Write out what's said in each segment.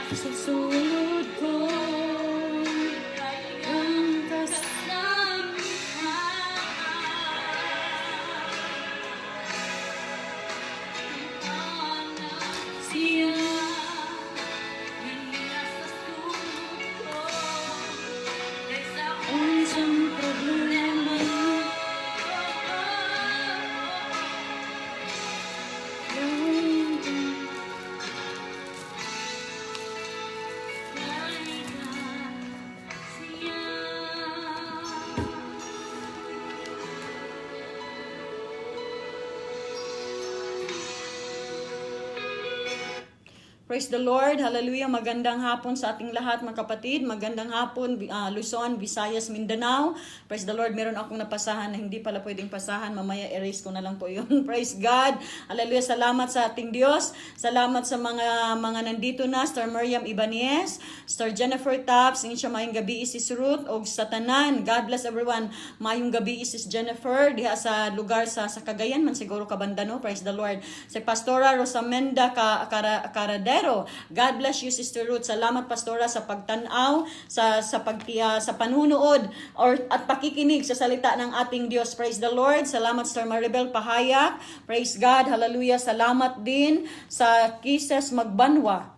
Susunod ko ang kasama siya. Unsang problema Praise the Lord. Hallelujah. Magandang hapon sa ating lahat mga kapatid. Magandang hapon Luzon, Visayas, Mindanao. Praise the Lord. Meron akong napasahan na hindi pala pwedeng pasahan. Mamaya erase ko na lang po yun. Praise God. Hallelujah. Salamat sa ating Diyos. Salamat sa mga nandito na. Star Miriam Ibanez, Star Jennifer Taps, siya mayong gabi Isis Ruth, o sa tanan. God bless everyone. Mayong gabi Isis Jennifer, diha sa lugar sa Cagayan man siguro Kabandano. Praise the Lord. Si Pastora Rosamenda Caradero. God bless you, Sister Ruth. Salamat, Pastora, sa pagtanaw, sa panunood at pakikinig sa salita ng ating Diyos. Praise the Lord. Salamat, Sir Maribel Pahayak. Praise God. Hallelujah. Salamat din sa Kisses Magbanwa.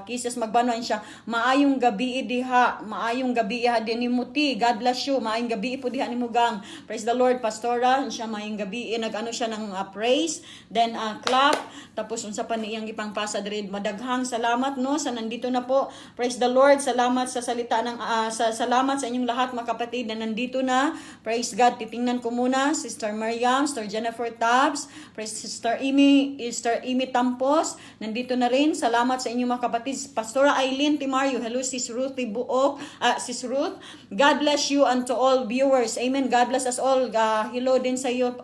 Kisses Magbanwan siya. Maayong gabi diha. Maayong gabi iha din ni Muti. God bless you. Maayong gabi po diha ni Mugang. Praise the Lord, Pastora. Siya maayong gabi. Nag-ano siya ng praise. Then clap. Tapos unsa pa niyang ipangpasa diri. Madaghang salamat no sa nandito na po. Praise the Lord. Salamat sa salita ng salamat sa inyong lahat mga kapatid na nandito na. Praise God. Titingnan ko muna Sister Mariam, Sister Jennifer Tabs, praise Sister Amy Tampos. Nandito na rin. Salamat sa inyong mga kapatid. Pastora Aileen Timario. Hello, Sis Ruth Buok. Sis Ruth. God bless you and to all viewers. Amen. God bless us all. Hello din sa iyo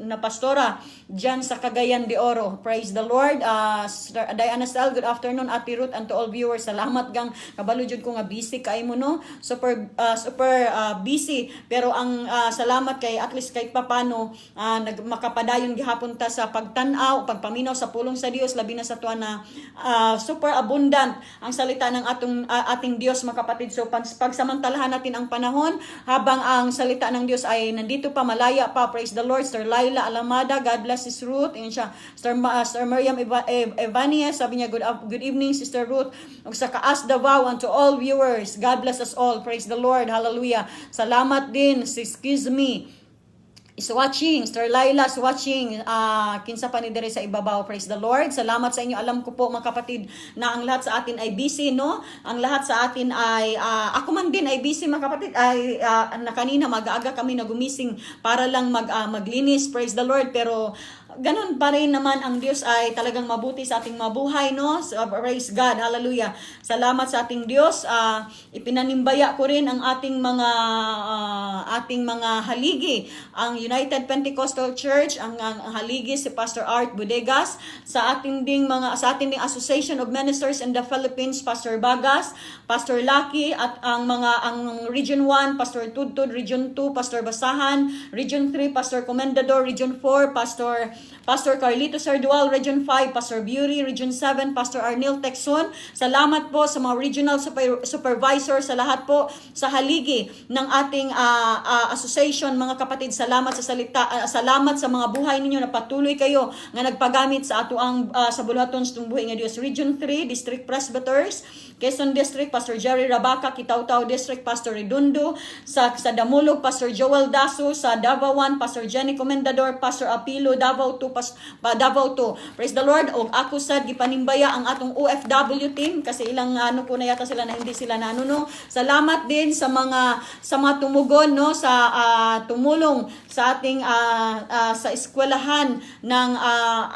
na Pastora dyan sa Cagayan de Oro. Praise the Lord. Sister Diana Sal, good afternoon. Ate Ruth and to all viewers. Salamat gang kabalo jud ko nga busy kay mo no. Super busy. Pero ang salamat kay at least kahit papano makapadayon gihapon ta sa pagtan-aw, pagpaminaw sa pulong sa Dios labi na sa tuwa na super abundant ang salita ng ating Diyos mga kapatid. So pagsamantalahan natin ang panahon habang ang salita ng Diyos ay nandito pa, malaya pa. Praise the Lord. Sir Laila Alamada, God bless Sis Ruth. Yun siya. Sir Miriam Evania, sabi niya good evening Sister Ruth. Ug sa Kaas Davao and to all viewers, God bless us all. Praise the Lord. Hallelujah. Salamat din. Excuse me is watching. Sir Laila is watching. Kinsa pa ni dire sa ibabaw. Praise the Lord. Salamat sa inyo. Alam ko po mga kapatid na ang lahat sa atin ay busy, no? Ang lahat sa atin ay ako man din ay busy mga kapatid. Ay na kanina mag-aaga kami na gumising para lang maglinis. Praise the Lord. Pero ganun pa rin naman ang Diyos ay talagang mabuti sa ating mabuhay, no? So, praise God. Hallelujah. Salamat sa ating Diyos. Ipinanimbaya ko rin ang ating mga haligi. Ang United Pentecostal Church, ang haligi si Pastor Art Bodegas, sa ating ding Association of Ministers in the Philippines, Pastor Bagas, Pastor Lucky, at ang Region 1, Pastor Tudtud, Region 2, Pastor Basahan, Region 3, Pastor Comendador, Region 4, Pastor Carlito Sardual, Region 5, Pastor Beauty, Region 7, Pastor Arnil Texon. Salamat po sa mga regional supervisor, sa lahat po sa haligi ng ating association, mga kapatid. Salamat sa salita, salamat sa mga buhay ninyo na patuloy kayo nga nagpagamit sa ato ang sa buluhaton sa buhay nga Dios. Region 3, District Presbyters, Quezon District, Pastor Jerry Rabaca, Kitaw-Taw District, Pastor Redondo, sa Damulog, Pastor Joel Daso, sa Davao 1, Pastor Jenny Comendador, Pastor Apilo, Davao 2, Davao 2. Praise the Lord. O ako sad gipanimbaya ang atong OFW team kasi ilang po na yata sila na hindi sila na no. Salamat din sa mga tumugon no sa tumulong sa ating sa eskwelahan ng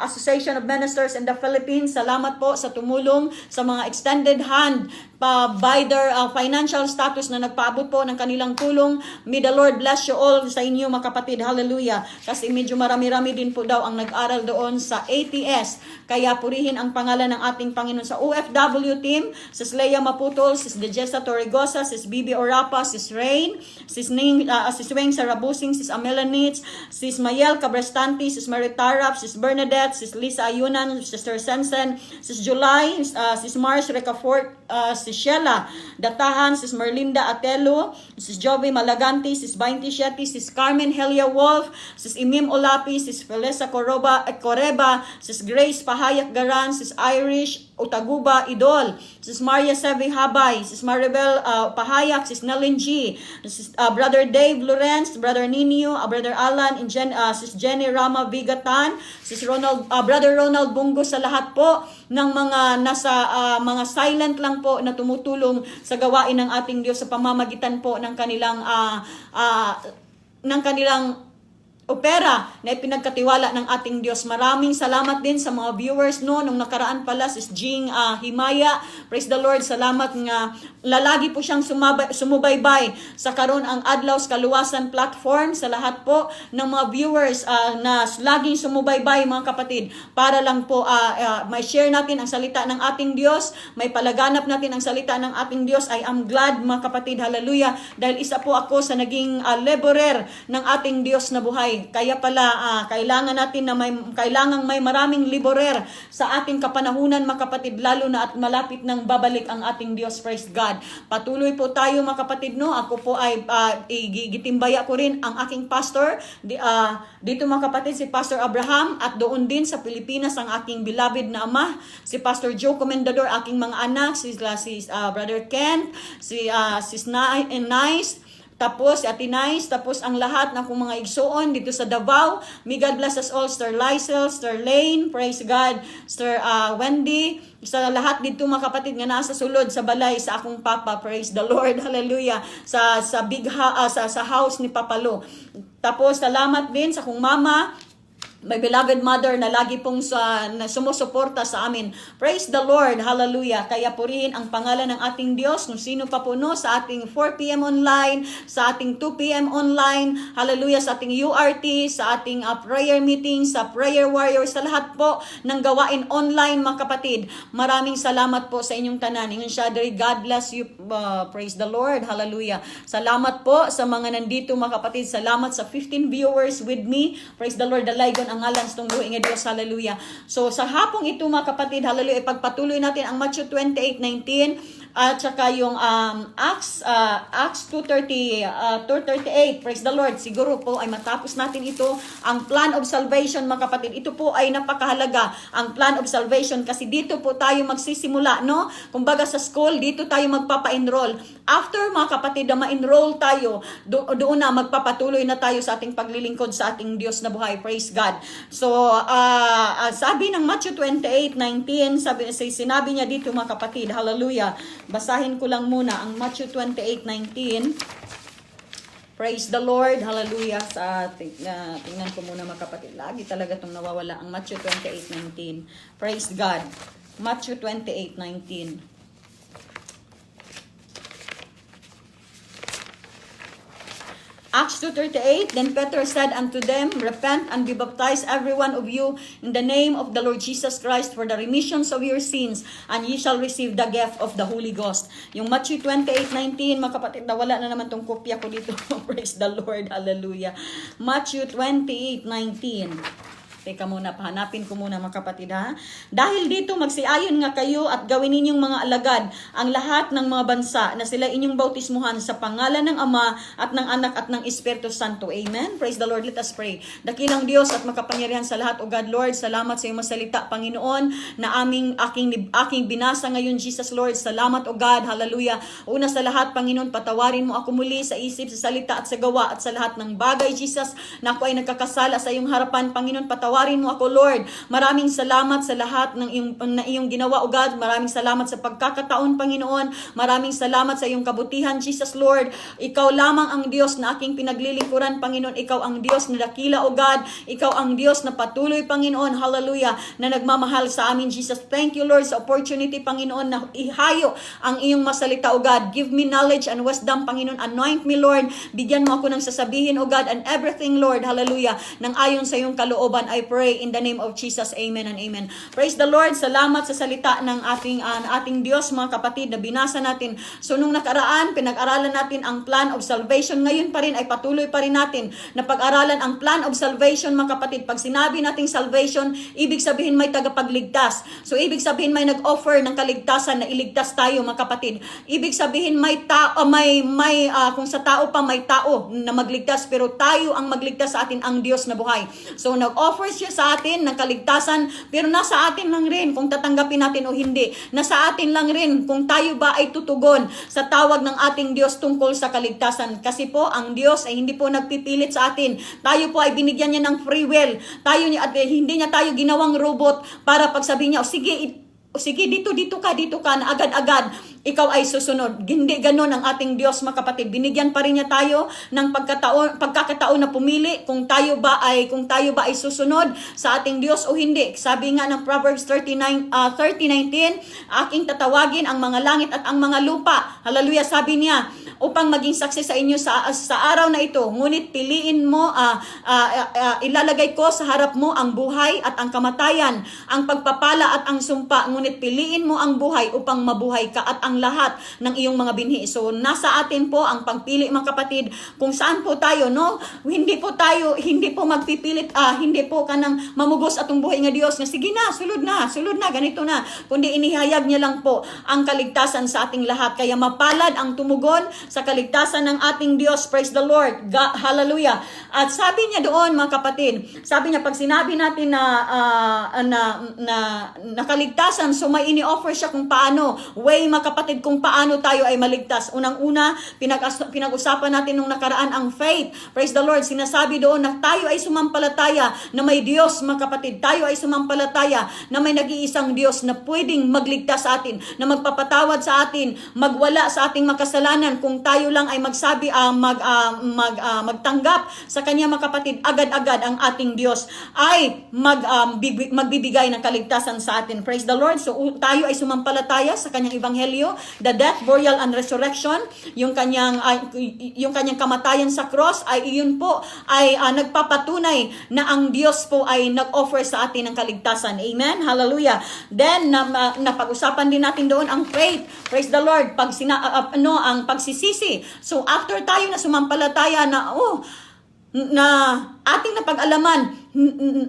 Association of Ministers in the Philippines. Salamat po sa tumulong sa mga extended hand by their financial status na nagpaabot po ng kanilang tulong. May the Lord bless you all sa inyo mga kapatid. Hallelujah. Kasi medyo marami-rami din po daw ang ang nag-aral doon sa ATS. Kaya purihin ang pangalan ng ating Panginoon. Sa OFW team, Sis Leia Maputol, Sis Dejesa Torregosa, Sis Bibi Orapa, Sis Rain, Sis Weng Sarabusing, Sis Amela Nitz, Sis Mayel Cabrestante, Sis Mary Tarap, Sis Bernadette, Sis Lisa Ayunan, Sister Sensen, Sis July, Sis Mars Recafort, Sis Sheila Datahan, Sis Merlinda Atelo, Sis Jovi Malaganti, Sis Bainti Shetty, Sis Carmen Helia Wolf, Sis Imim Olapi, Sis Felisa Coreba, Sis Grace Pahayak Garan, Sis Irish Utaguba Idol, Sis Maria Sevi Habay, Sis Maribel Pahayak, Sis Nalin G, Sis, Brother Dave Lorenz, Brother Ninio, Brother Alan, Sis Jenny Rama Vigatan, Sis Brother Ronald Bungo, sa lahat po ng mga nasa mga silent lang po na tumutulong sa gawain ng ating Diyos sa pamamagitan po ng kanilang opera na ipinagkatiwala ng ating Diyos. Maraming salamat din sa mga viewers nung nakaraan pala, Sis Jing Himaya. Praise the Lord. Salamat nga lalagi po siyang sumubaybay sa karon ang Adlaw's Kaluwasan platform. Sa lahat po ng mga viewers na laging sumubaybay, mga kapatid, para lang po may share natin ang salita ng ating Diyos, may palaganap natin ang salita ng ating Diyos. I am glad, mga kapatid, hallelujah, dahil isa po ako sa naging laborer ng ating Diyos na buhay. Kaya pala kailangan natin na may maraming liborer sa ating kapanahunan, mga kapatid, lalo na at malapit nang babalik ang ating Diyos. Praise God. Patuloy po tayo, mga kapatid, no? Ako po ay gitimbaya ko rin ang aking pastor dito, mga kapatid, si Pastor Abraham, at doon din sa Pilipinas ang aking beloved na ama, si Pastor Joe Comendador, aking mga anak, si Brother Ken, si Nice, tapos si Ate Nice, tapos ang lahat ng kong mga igsoon dito sa Davao. May God bless us all. Sir Lysel, Sir Lane, praise God, Sir Wendy, sa lahat dito, mga kapatid, nga nasa sulod sa balay sa akong papa, praise the Lord, hallelujah, sa house ni Papa Lo. Tapos salamat din sa akong mama, my beloved mother, na lagi pong sumusuporta sa amin. Praise the Lord, hallelujah. Kaya purihin ang pangalan ng ating Diyos. Kung sino pa po, no, sa ating 4 p.m. online, sa ating 2 p.m. online, hallelujah, sa ating URT, sa ating prayer meeting, sa prayer warriors, sa lahat po ng gawain online, mga kapatid. Maraming salamat po sa inyong tanan. Ingon siya, God bless you. Praise the Lord, hallelujah. Salamat po sa mga nandito, mga kapatid. Salamat sa 15 viewers with me. Praise the Lord, dalaygon ang ngalan sa tungluin nga Diyos, hallelujah. So sa hapong ito, mga kapatid, hallelujah, ipagpatuloy natin ang Matthew 28:19 at saka yung Acts 2:38. Praise the Lord. Siguro po ay matapos natin ito, ang plan of salvation, mga kapatid. Ito po ay napakahalaga, ang plan of salvation, kasi dito po tayo magsisimula, no? Kumbaga sa school, dito tayo magpapa-enroll. After, mga kapatid, na ma-enroll tayo, doon na magpapatuloy na tayo sa ating paglilingkod sa ating Diyos na buhay. Praise God. So, sabi ng Matthew 28:19, sinabi niya dito, mga kapatid, hallelujah. Basahin ko lang muna ang Matthew 28:19. Praise the Lord, hallelujah. Tingnan ko muna, mga kapatid. Lagi talaga itong nawawala ang Matthew 28:19. Praise God. Matthew 28:19. Acts 2:38, then Peter said unto them, repent and be baptized every one of you in the name of the Lord Jesus Christ for the remissions of your sins, and ye shall receive the gift of the Holy Ghost. Yung Matthew 28:19, mga kapatid, nawala na naman tong kopya ko dito. Praise the Lord, hallelujah. Matthew 28:19. Teka muna, pahanapin ko muna, mga kapatid, ha. Dahil dito magsiayon nga kayo at gawin ninyong mga alagad ang lahat ng mga bansa na sila inyong bautismuhan sa pangalan ng Ama at ng Anak at ng Espiritu Santo. Amen. Praise the Lord. Let us pray. Dakilang Diyos at makapangyarihan sa lahat, O God, Lord, salamat sa iyong masalita, Panginoon, na aking binasa ngayon, Jesus, Lord. Salamat, O God. Hallelujah. Una sa lahat, Panginoon, patawarin mo ako muli sa isip, sa salita at sa gawa at sa lahat ng bagay, Jesus, na ako ay nagkakasala sa iyong harapan, Panginoon. Patawarin mo ako, Lord. Maraming salamat sa lahat ng iyong ginawa, O God. Maraming salamat sa pagkakataon, Panginoon. Maraming salamat sa iyong kabutihan, Jesus, Lord. Ikaw lamang ang Diyos na aking pinaglilingkuran, Panginoon. Ikaw ang Diyos na dakila, O God. Ikaw ang Diyos na patuloy, Panginoon. Hallelujah. Na nagmamahal sa amin, Jesus. Thank you, Lord, sa opportunity, Panginoon, na ihayo ang iyong masalita, O God. Give me knowledge and wisdom, Panginoon. Anoint me, Lord. Bigyan mo ako ng sasabihin, O God, and everything, Lord. Hallelujah. Nang ayon sa iyong kalooban, I I pray in the name of Jesus. Amen and amen. Praise the Lord. Salamat sa salita ng ating Diyos, mga kapatid, na binasa natin. So nung nakaraan, pinag-aralan natin ang plan of salvation. Ngayon pa rin ay patuloy pa rin natin na pag-aralan ang plan of salvation, mga kapatid. Pag sinabi nating salvation, ibig sabihin may tagapagligtas. So ibig sabihin may nag-offer ng kaligtasan na iligtas tayo, mga kapatid. Ibig sabihin may tao, kung sa tao pa may tao na magligtas, pero tayo ang magligtas sa atin, ang Diyos na buhay. So nag-offer siya sa atin ng kaligtasan, pero nasa atin lang rin kung tatanggapin natin o hindi. Nasa atin lang rin kung tayo ba ay tutugon sa tawag ng ating Diyos tungkol sa kaligtasan. Kasi po, ang Diyos ay hindi po nagpipilit sa atin. Tayo po ay binigyan niya ng free will. Hindi niya tayo ginawang robot para pagsabihin niya, sige, dito ka, na agad-agad ikaw ay susunod. Hindi ganon ang ating Diyos, mga kapatid. Binigyan pa rin niya tayo ng pagkakataon na pumili kung tayo ba ay susunod sa ating Diyos o hindi. Sabi nga ng Proverbs 30:19, aking tatawagin ang mga langit at ang mga lupa. Hallelujah, sabi niya, upang maging saksi sa inyo sa araw na ito. Ngunit piliin mo, ilalagay ko sa harap mo ang buhay at ang kamatayan, ang pagpapala at ang sumpa. Ngunit piliin mo ang buhay upang mabuhay ka at ang lahat ng iyong mga binhi. So nasa atin po ang pagpili, mga kapatid, kung saan po tayo, no? Hindi po magpipilit, hindi po kanang mamugos atong buhay nga Dios nga sige na, sulod na, ganito na. Kundi inihayag niya lang po ang kaligtasan sa ating lahat. Kaya mapalad ang tumugon sa kaligtasan ng ating Diyos. Praise the Lord. God, hallelujah. At sabi niya doon, mga kapatid, sabi niya pag sinabi natin na kaligtasan, so may ini-offer siya kung paano, mga kapatid, kung paano tayo ay maligtas. Unang-una, pinag-usapan natin nung nakaraan ang faith. Praise the Lord. Sinasabi doon na tayo ay sumampalataya na may Diyos, mga kapatid. Tayo ay sumampalataya na may nag-iisang Diyos na pwedeng magligtas sa atin, na magpapatawad sa atin, magwala sa ating makasalanan. Kung tayo lang ay magtanggap sa Kanya, mga kapatid, agad-agad ang ating Diyos ay magbibigay ng kaligtasan sa atin. Praise the Lord. So tayo ay sumampalataya sa Kanyang Ebanghelyo, the death, burial, and resurrection, yung kanyang kamatayan sa cross, ay iyon po ay nagpapatunay na ang Diyos po ay nag-offer sa atin ng kaligtasan. Amen? Hallelujah. Then, napag-usapan din natin doon ang faith. Praise the Lord. Ang pagsisisi. So, after tayo na sumampalataya na ating napag-alaman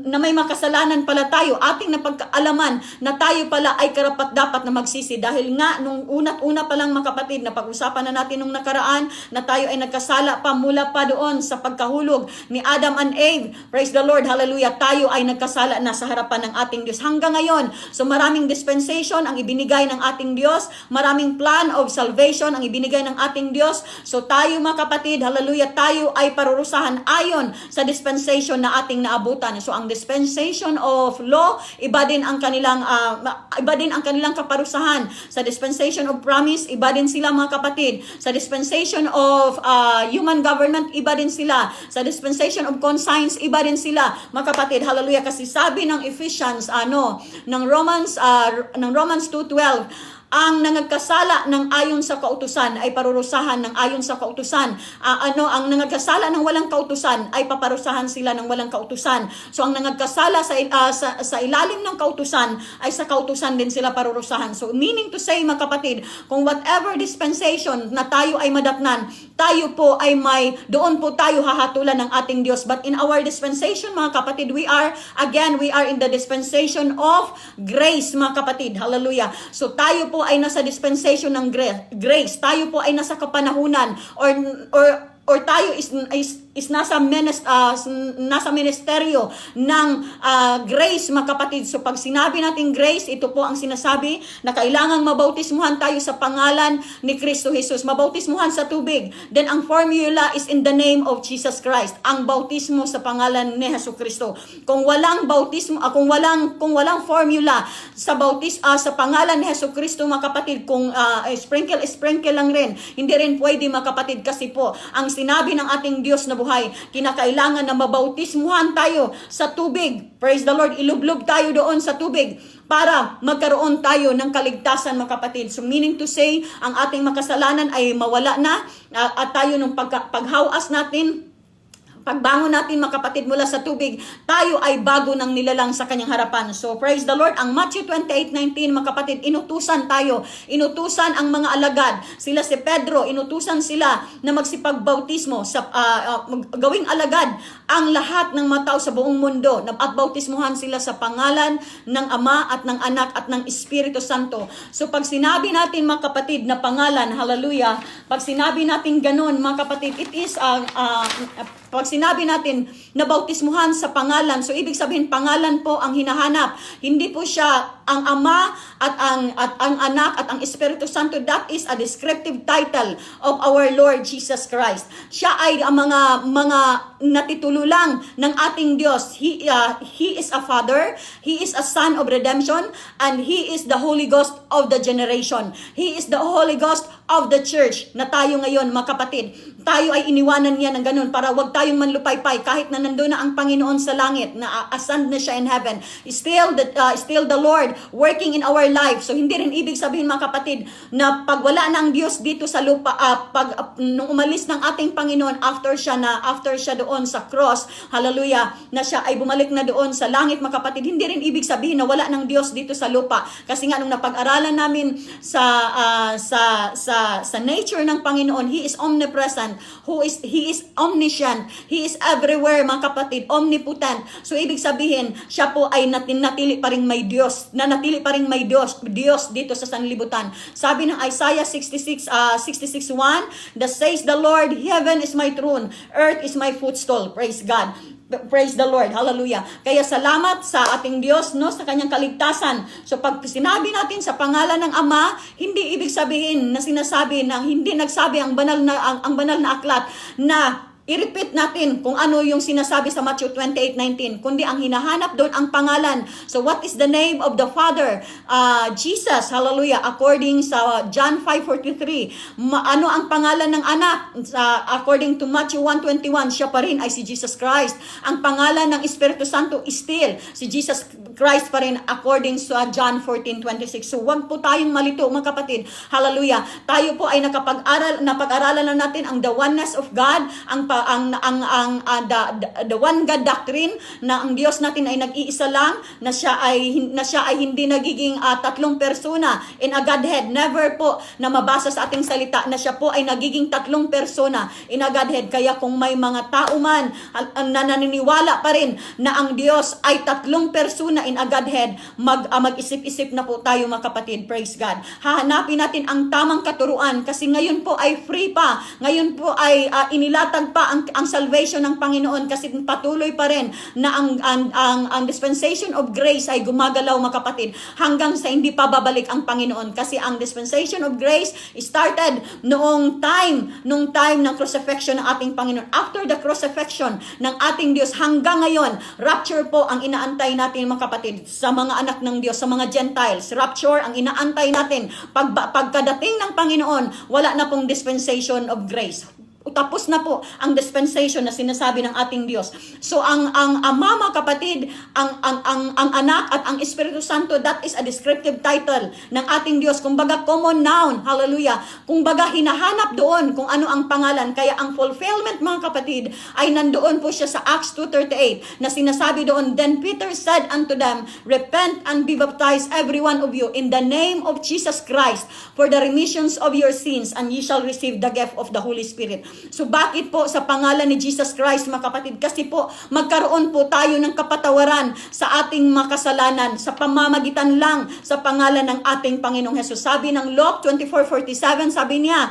na may makasalanan pala tayo, ating napag-alaman na tayo pala ay karapat-dapat na magsisi. Dahil nga, nung una pa lang, mga kapatid, na pag-usapan na natin nung nakaraan na tayo ay nagkasala pa mula pa doon sa pagkahulog ni Adam and Eve. Praise the Lord, hallelujah. Tayo ay nagkasala na sa harapan ng ating Diyos hanggang ngayon. So maraming dispensation ang ibinigay ng ating Diyos, maraming plan of salvation ang ibinigay ng ating Diyos. So tayo, mga kapatid, hallelujah, tayo ay parurusahan ayon sa dispensation na ating naabutan. So ang dispensation of law, iba din ang kanilang kaparusahan. Sa dispensation of promise, iba din sila, mga kapatid. Sa dispensation of human government, iba din sila. Sa dispensation of conscience, iba din sila, mga kapatid. Hallelujah. Kasi sabi ng Ephesians, ng Romans 2:12, ang nangagkasala ng ayon sa kautusan ay parurusahan ng ayon sa kautusan. Ang nangagkasala ng walang kautusan ay paparusahan sila ng walang kautusan. So ang nangagkasala sa ilalim ng kautusan ay sa kautusan din sila parurusahan. So meaning to say, mga kapatid, kung whatever dispensation na tayo ay madatnan, tayo po ay doon po tayo hahatulan ng ating Diyos. But in our dispensation, mga kapatid, we are in the dispensation of grace, mga kapatid. Hallelujah. So tayo po ay nasa dispensation ng grace. Tayo po ay nasa kapanahunan or tayo is nasa ministeryo ng grace, mga kapatid. So pag sinabi natin grace, ito po ang sinasabi na kailangang mabautismuhan tayo sa pangalan ni Kristo Jesus. Mabautismuhan sa tubig. Then ang formula is in the name of Jesus Christ. Ang bautismo sa pangalan ni Hesus Kristo. Kung walang bautismo, kung walang formula sa sa pangalan ni Hesus Kristo, mga kapatid, kung sprinkle lang rin, hindi rin pwede, mga kapatid, kasi po ang sinabi ng ating Diyos na buhay, kinakailangan na mabautismuhan tayo sa tubig. Praise the Lord. Ilublog tayo doon sa tubig para magkaroon tayo ng kaligtasan, mga kapatid. So meaning to say, ang ating makasalanan ay mawala na at tayo nung paghawas natin pagbangon natin mga kapatid mula sa tubig, tayo ay bago ng nilalang sa kanyang harapan. So praise the Lord. Ang Matthew 28:19 mga kapatid, inutusan tayo. Inutusan ang mga alagad. Sila si Pedro, inutusan sila na magsipagbautismo sa gawing alagad ang lahat ng mga tao sa buong mundo at bautismuhan sila sa pangalan ng Ama at ng Anak at ng Espiritu Santo. So pag sinabi natin mga kapatid na pangalan, hallelujah, pag sinabi natin ganun mga kapatid, it is pag sinabi natin na bautismuhan sa pangalan, so ibig sabihin pangalan po ang hinahanap. Hindi po siya ang Ama at ang Anak at ang Espiritu Santo. That is a descriptive title of our Lord Jesus Christ. Siya ay ang mga natitulo lang ng ating Diyos. He is a Father, He is a Son of redemption, and He is the Holy Ghost of the generation. He is the Holy Ghost of the church na tayo ngayon mga kapatid. Tayo ay iniwanan niya ng ganun para wag tayong manlupaypay kahit na nandoon na ang Panginoon sa langit, na ascend na siya in heaven. Still the Lord working in our life. So hindi rin ibig sabihin mga kapatid na pag wala na ang Diyos dito sa lupa, nung umalis ng ating Panginoon after siya doon sa cross, hallelujah, na siya ay bumalik na doon sa langit mga kapatid, hindi rin ibig sabihin na wala ng Diyos dito sa lupa. Kasi nga nung napag-aralan namin sa nature ng Panginoon, He is omnipresent, He is omniscient, He is everywhere mga kapatid, omnipotent. So ibig sabihin, siya po ay natili pa rin may Diyos, nanatili pa rin may Diyos dito sa sanlibutan. Sabi ng Isaiah 66:1, that says the Lord, heaven is my throne, earth is my footstool. Praise God. Praise the Lord. Hallelujah. Kaya salamat sa ating Diyos, no, sa kanyang kaligtasan. So pag sinabi natin sa pangalan ng Ama, hindi ibig sabihin na sinasabi na hindi nagsabi ang banal na aklat na i-repeat natin kung ano yung sinasabi sa Matthew 28:19, kundi ang hinahanap doon ang pangalan. So what is the name of the Father? Jesus, hallelujah, according sa John 5:43. Ano ang pangalan ng Anak? According to Matthew 1:21, siya pa rin ay si Jesus Christ. Ang pangalan ng Espiritu Santo is still si Jesus Christ pa rin according sa John 14:26. So wag po tayong malito mga kapatid. Hallelujah. Tayo po ay napag-aralan na natin ang the oneness of God, the one God doctrine, na ang Diyos natin ay nag-iisa lang, na siya ay hindi nagiging tatlong persona in a Godhead. Never po na mabasa sa ating salita na siya po ay nagiging tatlong persona in a Godhead. Kaya kung may mga tao man na naniniwala pa rin na ang Diyos ay tatlong persona in a Godhead, mag-isip-isip na po tayo mga kapatid. Praise God. Hahanapin natin ang tamang katuruan kasi ngayon po ay free pa. Ngayon po ay inilatag pa ang salvation ng Panginoon kasi patuloy pa rin na ang dispensation of grace ay gumagalaw mga kapatid hanggang sa hindi pa babalik ang Panginoon, kasi ang dispensation of grace started nung time ng crucifixion ng ating Panginoon. After the crucifixion ng ating Diyos hanggang ngayon, rapture po ang inaantay natin mga kapatid sa mga anak ng Diyos, sa mga Gentiles. Rapture ang inaantay natin. Pagkadating ng Panginoon, wala na pong dispensation of grace. Tapos na po ang dispensation na sinasabi ng ating Diyos. So ang Ama mga kapatid, ang Anak at ang Espiritu Santo, that is a descriptive title ng ating Diyos. Kumbaga common noun, hallelujah. Kumbaga hinahanap doon kung ano ang pangalan. Kaya ang fulfillment mga kapatid ay nandoon po siya sa Acts 2:38 na sinasabi doon, then Peter said unto them, repent and be baptized every one of you in the name of Jesus Christ for the remissions of your sins, and ye shall receive the gift of the Holy Spirit. So bakit po sa pangalan ni Jesus Christ mga kapatid? Kasi po magkaroon po tayo ng kapatawaran sa ating mga kasalanan sa pamamagitan lang sa pangalan ng ating Panginoong Hesus. Sabi ng Luke 24:47, sabi niya,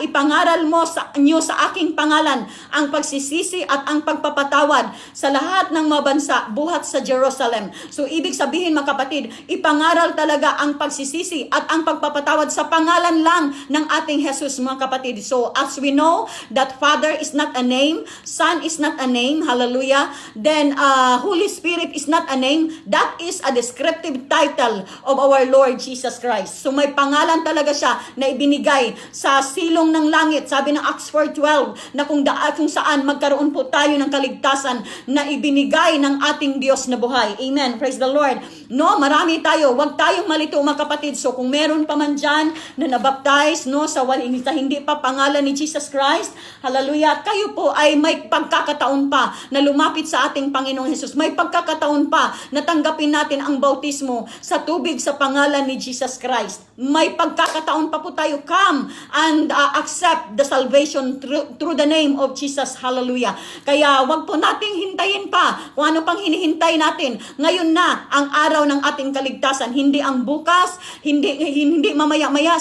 ipangaral mo sa aking pangalan ang pagsisisi at ang pagpapatawad sa lahat ng mga bansa buhat sa Jerusalem. So ibig sabihin mga kapatid, ipangaral talaga ang pagsisisi at ang pagpapatawad sa pangalan lang ng ating Jesus mga kapatid. So as we know that Father is not a name, Son is not a name, hallelujah, then Holy Spirit is not a name, that is a descriptive title of our Lord Jesus Christ. So may pangalan talaga siya na ibinigay sa silong ng langit. Sabi ng Acts 4:12 na kung saan magkaroon po tayo ng kaligtasan na ibinigay ng ating Diyos na buhay. Amen. Praise the Lord. No, marami tayo. Huwag tayong malito mga kapatid. So kung meron pa man dyan na nabaptize, no, sa hindi pa pangalan ni Jesus Christ, Christ, hallelujah, kayo po ay may pagkakataon pa na lumapit sa ating Panginoong Hesus. May pagkakataon pa na tanggapin natin ang bautismo sa tubig sa pangalan ni Jesus Christ. May pagkakataon pa po tayo. Come and accept the salvation through the name of Jesus. Hallelujah. Kaya wag po nating hintayin pa kung ano pang hinihintay natin. Ngayon na ang araw ng ating kaligtasan. Hindi ang bukas, hindi mamaya-maya.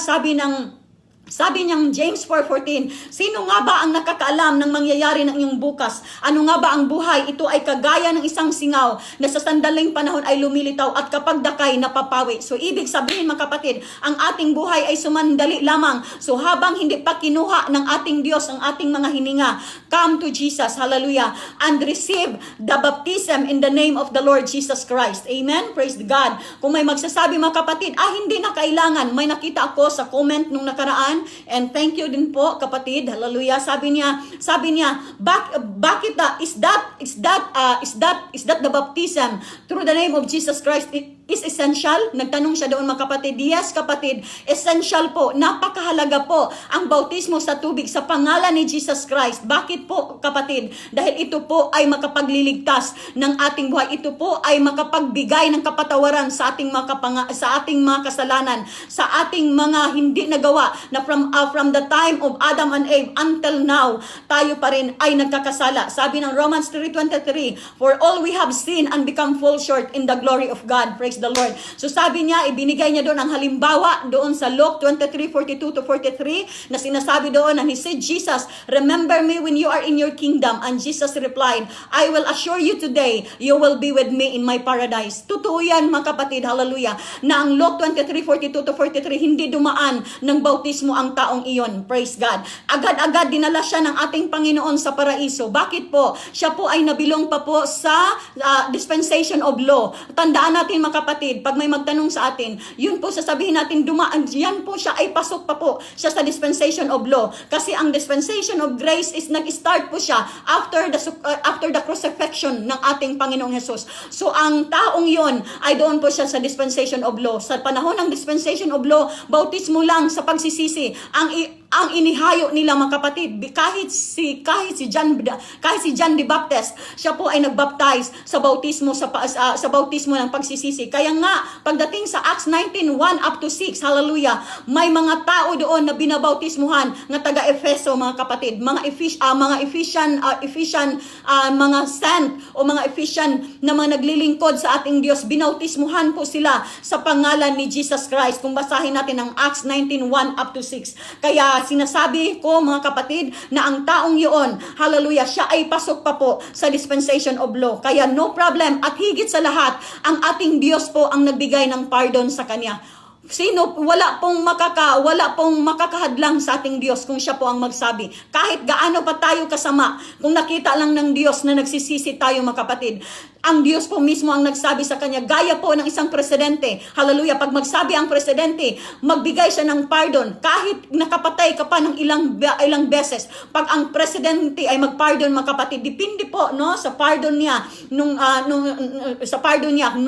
Sabi niyang James 4:14, sino nga ba ang nakakaalam ng mangyayari ng iyong bukas? Ano nga ba ang buhay? Ito ay kagaya ng isang singaw na sa sandaling panahon ay lumilitaw at kapag dakay napapawi. So ibig sabihin mga kapatid, ang ating buhay ay sumandali lamang. So habang hindi pa kinuha ng ating Diyos ang ating mga hininga, come to Jesus, hallelujah, and receive the baptism in the name of the Lord Jesus Christ. Amen? Praise God. Kung may magsasabi mga kapatid, hindi na kailangan. May nakita ako sa comment nung nakaraan. And thank you din po kapatid. Hallelujah. Sabi niya, bakit is that the baptism through the name of Jesus Christ is essential? Nagtanong siya doon mga kapatid. Yes kapatid, essential po. Napakahalaga po ang bautismo sa tubig sa pangalan ni Jesus Christ. Bakit po kapatid? Dahil ito po ay makapagliligtas ng ating buhay. Ito po ay makapagbigay ng kapatawaran sa ating mga kasalanan, sa ating mga hindi nagawa na from the time of Adam and Eve until now, tayo pa rin ay nagkakasala. Sabi ng Romans 3:23, for all we have sinned and become fall short in the glory of God. Praise the Lord. So sabi niya, ibinigay niya doon ang halimbawa doon sa Luke 23:42-43 na sinasabi doon, and he said, Jesus, remember me when you are in your kingdom. And Jesus replied, I will assure you today, you will be with me in my paradise. Totoo yan mga kapatid, hallelujah, na ang Luke 23:42-43 hindi dumaan ng bautismo ang taong iyon. Praise God. Agad-agad dinala siya ng ating Panginoon sa paraiso. Bakit po? Siya po ay nabilong pa po sa dispensation of law. Tandaan natin mga kapatid, pag may magtanong sa atin, yun po sasabihin natin, dumaan, yan po siya ay pasok pa po siya sa dispensation of law. Kasi ang dispensation of grace is nag-start po siya after the crucifixion ng ating Panginoong Jesus. So ang taong yon ay doon po siya sa dispensation of law. Sa panahon ng dispensation of law, bautismo lang sa pagsisisi ang inihayo nila mga kapatid. Kahit si John the Baptist, siya po ay nagbaptize sa bautismo sa bautismo ng pagsisisi. Kaya nga pagdating sa Acts 19:1-6, hallelujah, may mga tao doon na binabautismuhan na taga Efeso mga kapatid, mga Ephesian, mga saint o mga Ephesian na mga naglilingkod sa ating Diyos, binautismuhan po sila sa pangalan ni Jesus Christ. Kung basahin natin ang Acts 19:1-6. Kaya sinasabi ko mga kapatid na ang taong yun, hallelujah, siya ay pasok pa po sa dispensation of law. Kaya no problem, at higit sa lahat, ang ating Diyos po ang nagbigay ng pardon sa kanya. Wala pong makakahadlang sa ating Diyos kung siya po ang magsabi. Kahit gaano pa tayo kasama, kung nakita lang ng Diyos na nagsisisi tayo mga kapatid, ang Diyos po mismo ang nagsabi sa kanya, gaya po ng isang presidente. Hallelujah. Pag magsabi ang presidente, magbigay siya ng pardon. Kahit nakapatay ka pa ng ilang beses. Pag ang presidente ay mag-pardon mga kapatid, depende po no, sa pardon niya. Nung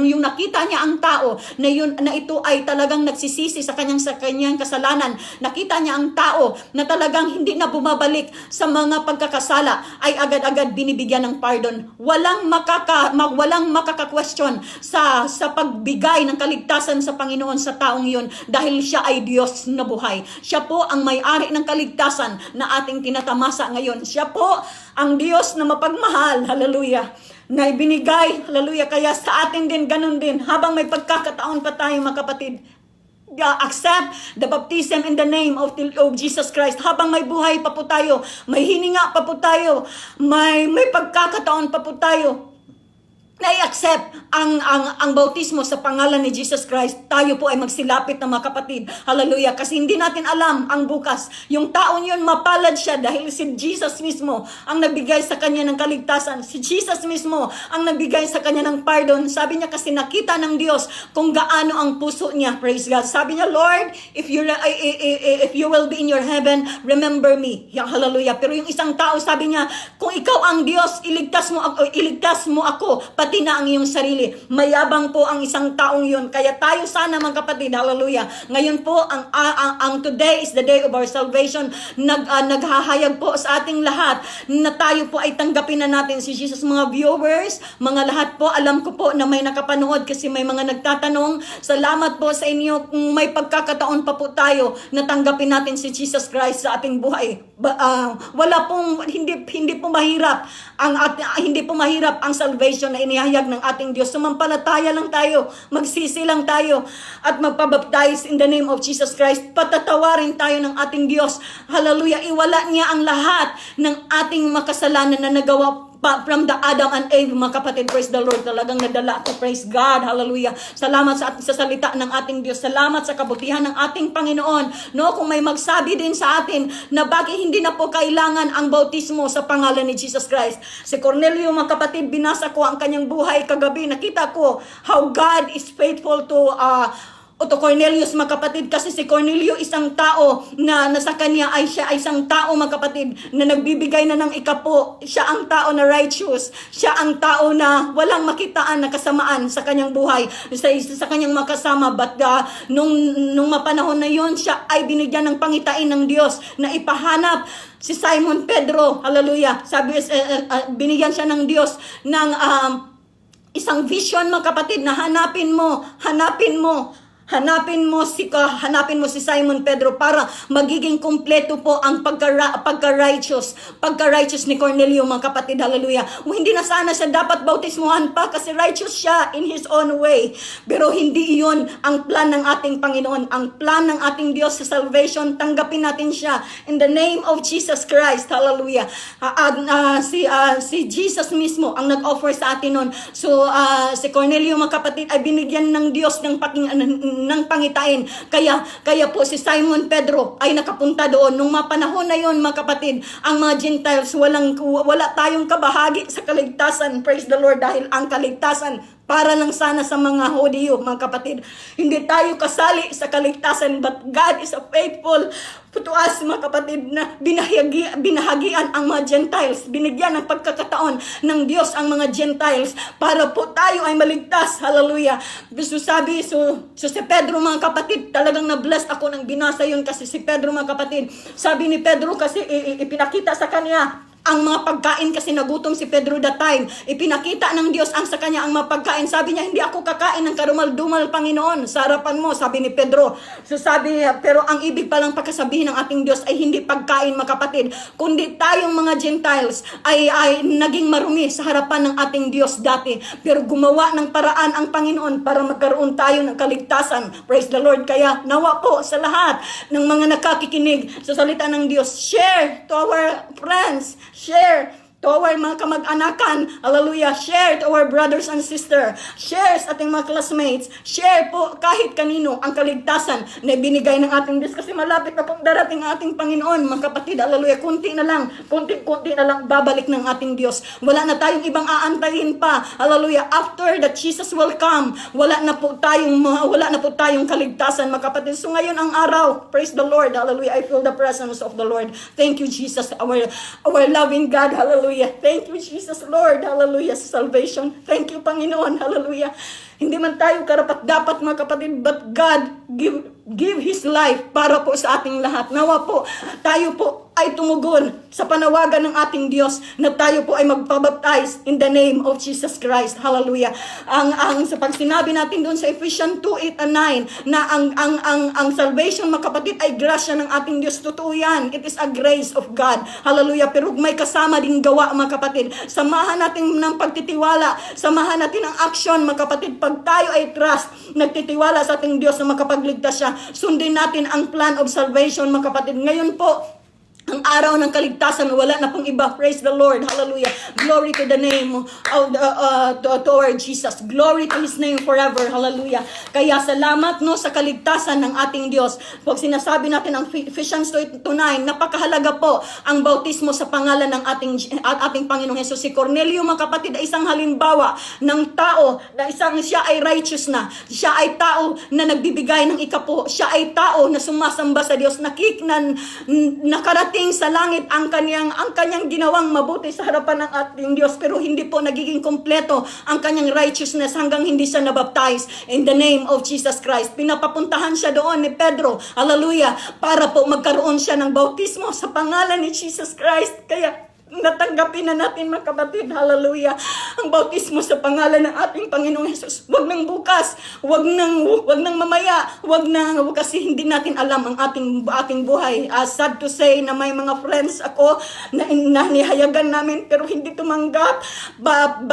yung nakita niya ang tao na ito ay talagang nagsisisi sa kanyang kasalanan. Nakita niya ang tao na talagang hindi na bumabalik sa mga pagkakasala, ay agad-agad binibigyan ng pardon. Walang makaka-question sa pagbigay ng kaligtasan sa Panginoon sa taong yun, dahil siya ay Diyos na buhay. Siya po ang may-ari ng kaligtasan na ating tinatamasa ngayon. Siya po ang Diyos na mapagmahal, hallelujah, na ibinigay, hallelujah. Kaya sa atin din, ganun din, habang may pagkakataon pa tayo mga kapatid, accept the baptism in the name of Jesus Christ. Habang may buhay pa po tayo, may hininga pa po tayo, may pagkakataon pa po tayo, na-accept ang bautismo sa pangalan ni Jesus Christ, tayo po ay magsilapit na mga kapatid. Hallelujah. Kasi hindi natin alam ang bukas. Yung taon yun, mapalad siya dahil si Jesus mismo ang nagbigay sa kanya ng kaligtasan. Si Jesus mismo ang nagbigay sa kanya ng pardon. Sabi niya kasi nakita ng Diyos kung gaano ang puso niya. Praise God. Sabi niya, Lord, if you will be in your heaven, remember me. Hallelujah. Pero yung isang tao, sabi niya, kung ikaw ang Diyos, iligtas mo ako, bugati na ang iyong sarili. Mayabang po ang isang taong yun. Kaya tayo sana mga kapatid, hallelujah. Ngayon po, ang today is the day of our salvation. Naghahayag po sa ating lahat na tayo po ay tanggapin na natin si Jesus. Mga viewers, mga lahat po, alam ko po na may nakapanood kasi may mga nagtatanong. Salamat po sa inyo kung may pagkakataon pa po tayo na tanggapin natin si Jesus Christ sa ating buhay. Wala pong, hindi po mahirap ang salvation na inihayag ng ating Diyos. Sumampalataya lang tayo, magsisi lang tayo, at magpabaptize in the name of Jesus Christ. Patatawarin tayo ng ating Diyos. Hallelujah. Iwala niya ang lahat ng ating makasalanan na nagawa from the Adam and Eve, mga kapatid. Praise the Lord. Talagang nadala ako. Praise God. Hallelujah. Salamat sa salita ng ating Diyos. Salamat sa kabutihan ng ating Panginoon. No, kung may magsabi din sa atin na bakit hindi na po kailangan ang bautismo sa pangalan ni Jesus Christ. Si Cornelio, mga kapatid, binasa ko ang kanyang buhay kagabi. Nakita ko how God is faithful to Cornelius, mga kapatid, kasi si Cornelio isang tao na nasa kanya ay siya ay isang tao, mga kapatid, na nagbibigay na ng ikapo. Siya ang tao na righteous. Siya ang tao na walang makitaan na kasamaan sa kanyang buhay, sa kanyang makasama. But nung mapanahon na yon, siya ay binigyan ng pangitain ng Diyos na ipahanap si Simon Pedro. Hallelujah. Binigyan siya ng Diyos ng isang vision, mga kapatid, na hanapin mo si Simon Pedro para magiging kumpleto po ang pagka-righteous ni Cornelio, mga kapatid. Hallelujah. Hindi na sana siya dapat bautismuhan pa kasi righteous siya in his own way. Pero hindi iyon ang plan ng ating Panginoon. Ang plan ng ating Diyos sa salvation, tanggapin natin siya in the name of Jesus Christ. Hallelujah. Si Jesus mismo ang nag-offer sa atin nun. So, si Cornelio, mga kapatid, ay binigyan ng Diyos ng pangitain. Kaya po si Simon Pedro ay nakapunta doon. Nung mapanahon na yon, mga kapatid, ang mga Gentiles, wala tayong kabahagi sa kaligtasan. Praise the Lord. Dahil ang kaligtasan para lang sana sa mga Hudyo, mga kapatid. Hindi tayo kasali sa kaligtasan, but God is faithful to us, mga kapatid, na binahagian ang mga Gentiles. Binigyan ng pagkakataon ng Diyos ang mga Gentiles para po tayo ay maligtas. Hallelujah. So si Pedro, mga kapatid, talagang na-bless ako nang binasa yun, kasi si Pedro, mga kapatid, sabi ni Pedro, kasi ipinakita sa kanya ang mga pagkain, kasi nagutom si Pedro that time. Ipinakita ng Diyos ang sa kanya ang mga pagkain. Sabi niya, hindi ako kakain ng karumal-dumal, Panginoon, sa harapan mo, sabi ni Pedro. So sabi, pero ang ibig palang pagkasabihin ng ating Diyos ay hindi pagkain, mga kapatid, kundi tayong mga Gentiles ay naging marumi sa harapan ng ating Diyos dati. Pero gumawa ng paraan ang Panginoon para magkaroon tayo ng kaligtasan. Praise the Lord. Kaya nawa po sa lahat ng mga nakakikinig sa salita ng Diyos, share to our friends, share to our mga kamag-anakan, hallelujah, share to our brothers and sisters, share sa ating mga classmates, share po kahit kanino ang kaligtasan na binigay ng ating Diyos, kasi malapit na pong darating ang ating Panginoon, mga kapatid. Hallelujah. Kunti na lang babalik ng ating Diyos. Wala na tayong ibang aantayin pa. Hallelujah. After that Jesus will come, wala na po tayong kaligtasan, mga kapatid. So ngayon ang araw, praise the Lord, hallelujah, I feel the presence of the Lord. Thank you, Jesus, our loving God. Hallelujah. Thank you, Jesus, Lord. Hallelujah, sa salvation. Thank you, Panginoon. Hallelujah. Hindi man tayo karapat-dapat, mga kapatid, but God give His life para po sa ating lahat. Nawa po, tayo po ay tumugon sa panawagan ng ating Diyos na tayo po ay magpabaptize in the name of Jesus Christ. Hallelujah. Sa pag sinabi natin doon sa Ephesians 2:8 and 9 na ang salvation, mga kapatid, ay grasya ng ating Diyos. Totoo yan. It is a grace of God. Hallelujah. Pero may kasama ding gawa, mga kapatid. Samahan natin ng pagtitiwala. Samahan natin ang action, mga kapatid. Pag tayo ay trust, nagtitiwala sa ating Diyos na makapagligtas siya, sundin natin ang plan of salvation, mga kapatid. Ngayon po, ang araw ng kaligtasan, wala na pong iba. Praise the Lord. Hallelujah. Glory to the name of to our Jesus. Glory to His name forever. Hallelujah. Kaya salamat sa kaligtasan ng ating Diyos. Pag sinasabi natin ang Ephesians 2:9, napakahalaga po ang bautismo sa pangalan ng ating Panginoong Hesus. Si Cornelio, mga kapatid, ay isang halimbawa ng tao na siya ay righteous na. Siya ay tao na nagbibigay ng ikapo. Siya ay tao na sumasamba sa Diyos. Nakarating dumating sa langit ang kanyang ginawang mabuti sa harapan ng ating Diyos, pero hindi po nagiging kompleto ang kanyang righteousness hanggang hindi siya nabaptize in the name of Jesus Christ. Pinapapuntahan siya doon ni Pedro, hallelujah, para po magkaroon siya ng bautismo sa pangalan ni Jesus Christ. Kaya natanggapin na natin mga kapatid, hallelujah, ang bautismo sa pangalan ng ating Panginoong Jesus. Wag nang bukas, wag nang mamaya, kasi hindi natin alam ang ating buhay. Sad to say na may mga friends ako na nihayagan namin pero hindi tumanggap, but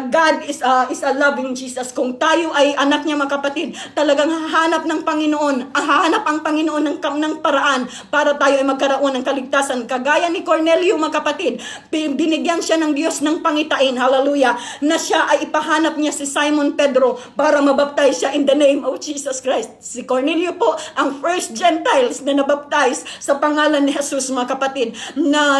God is a loving Jesus. Kung tayo ay anak niya mga kapatid, talagang hahanap ng Panginoon, hahanap ang Panginoon ng paraan para tayo ay magkaroon ng kaligtasan. Kagaya ni Cornelio mga kapatid, binigyan siya ng Diyos ng pangitain, hallelujah, na siya ay ipahanap niya si Simon Pedro para mabaptize siya in the name of Jesus Christ. Si Cornelio po ang first Gentiles na nabaptize sa pangalan ni Jesus mga kapatid, na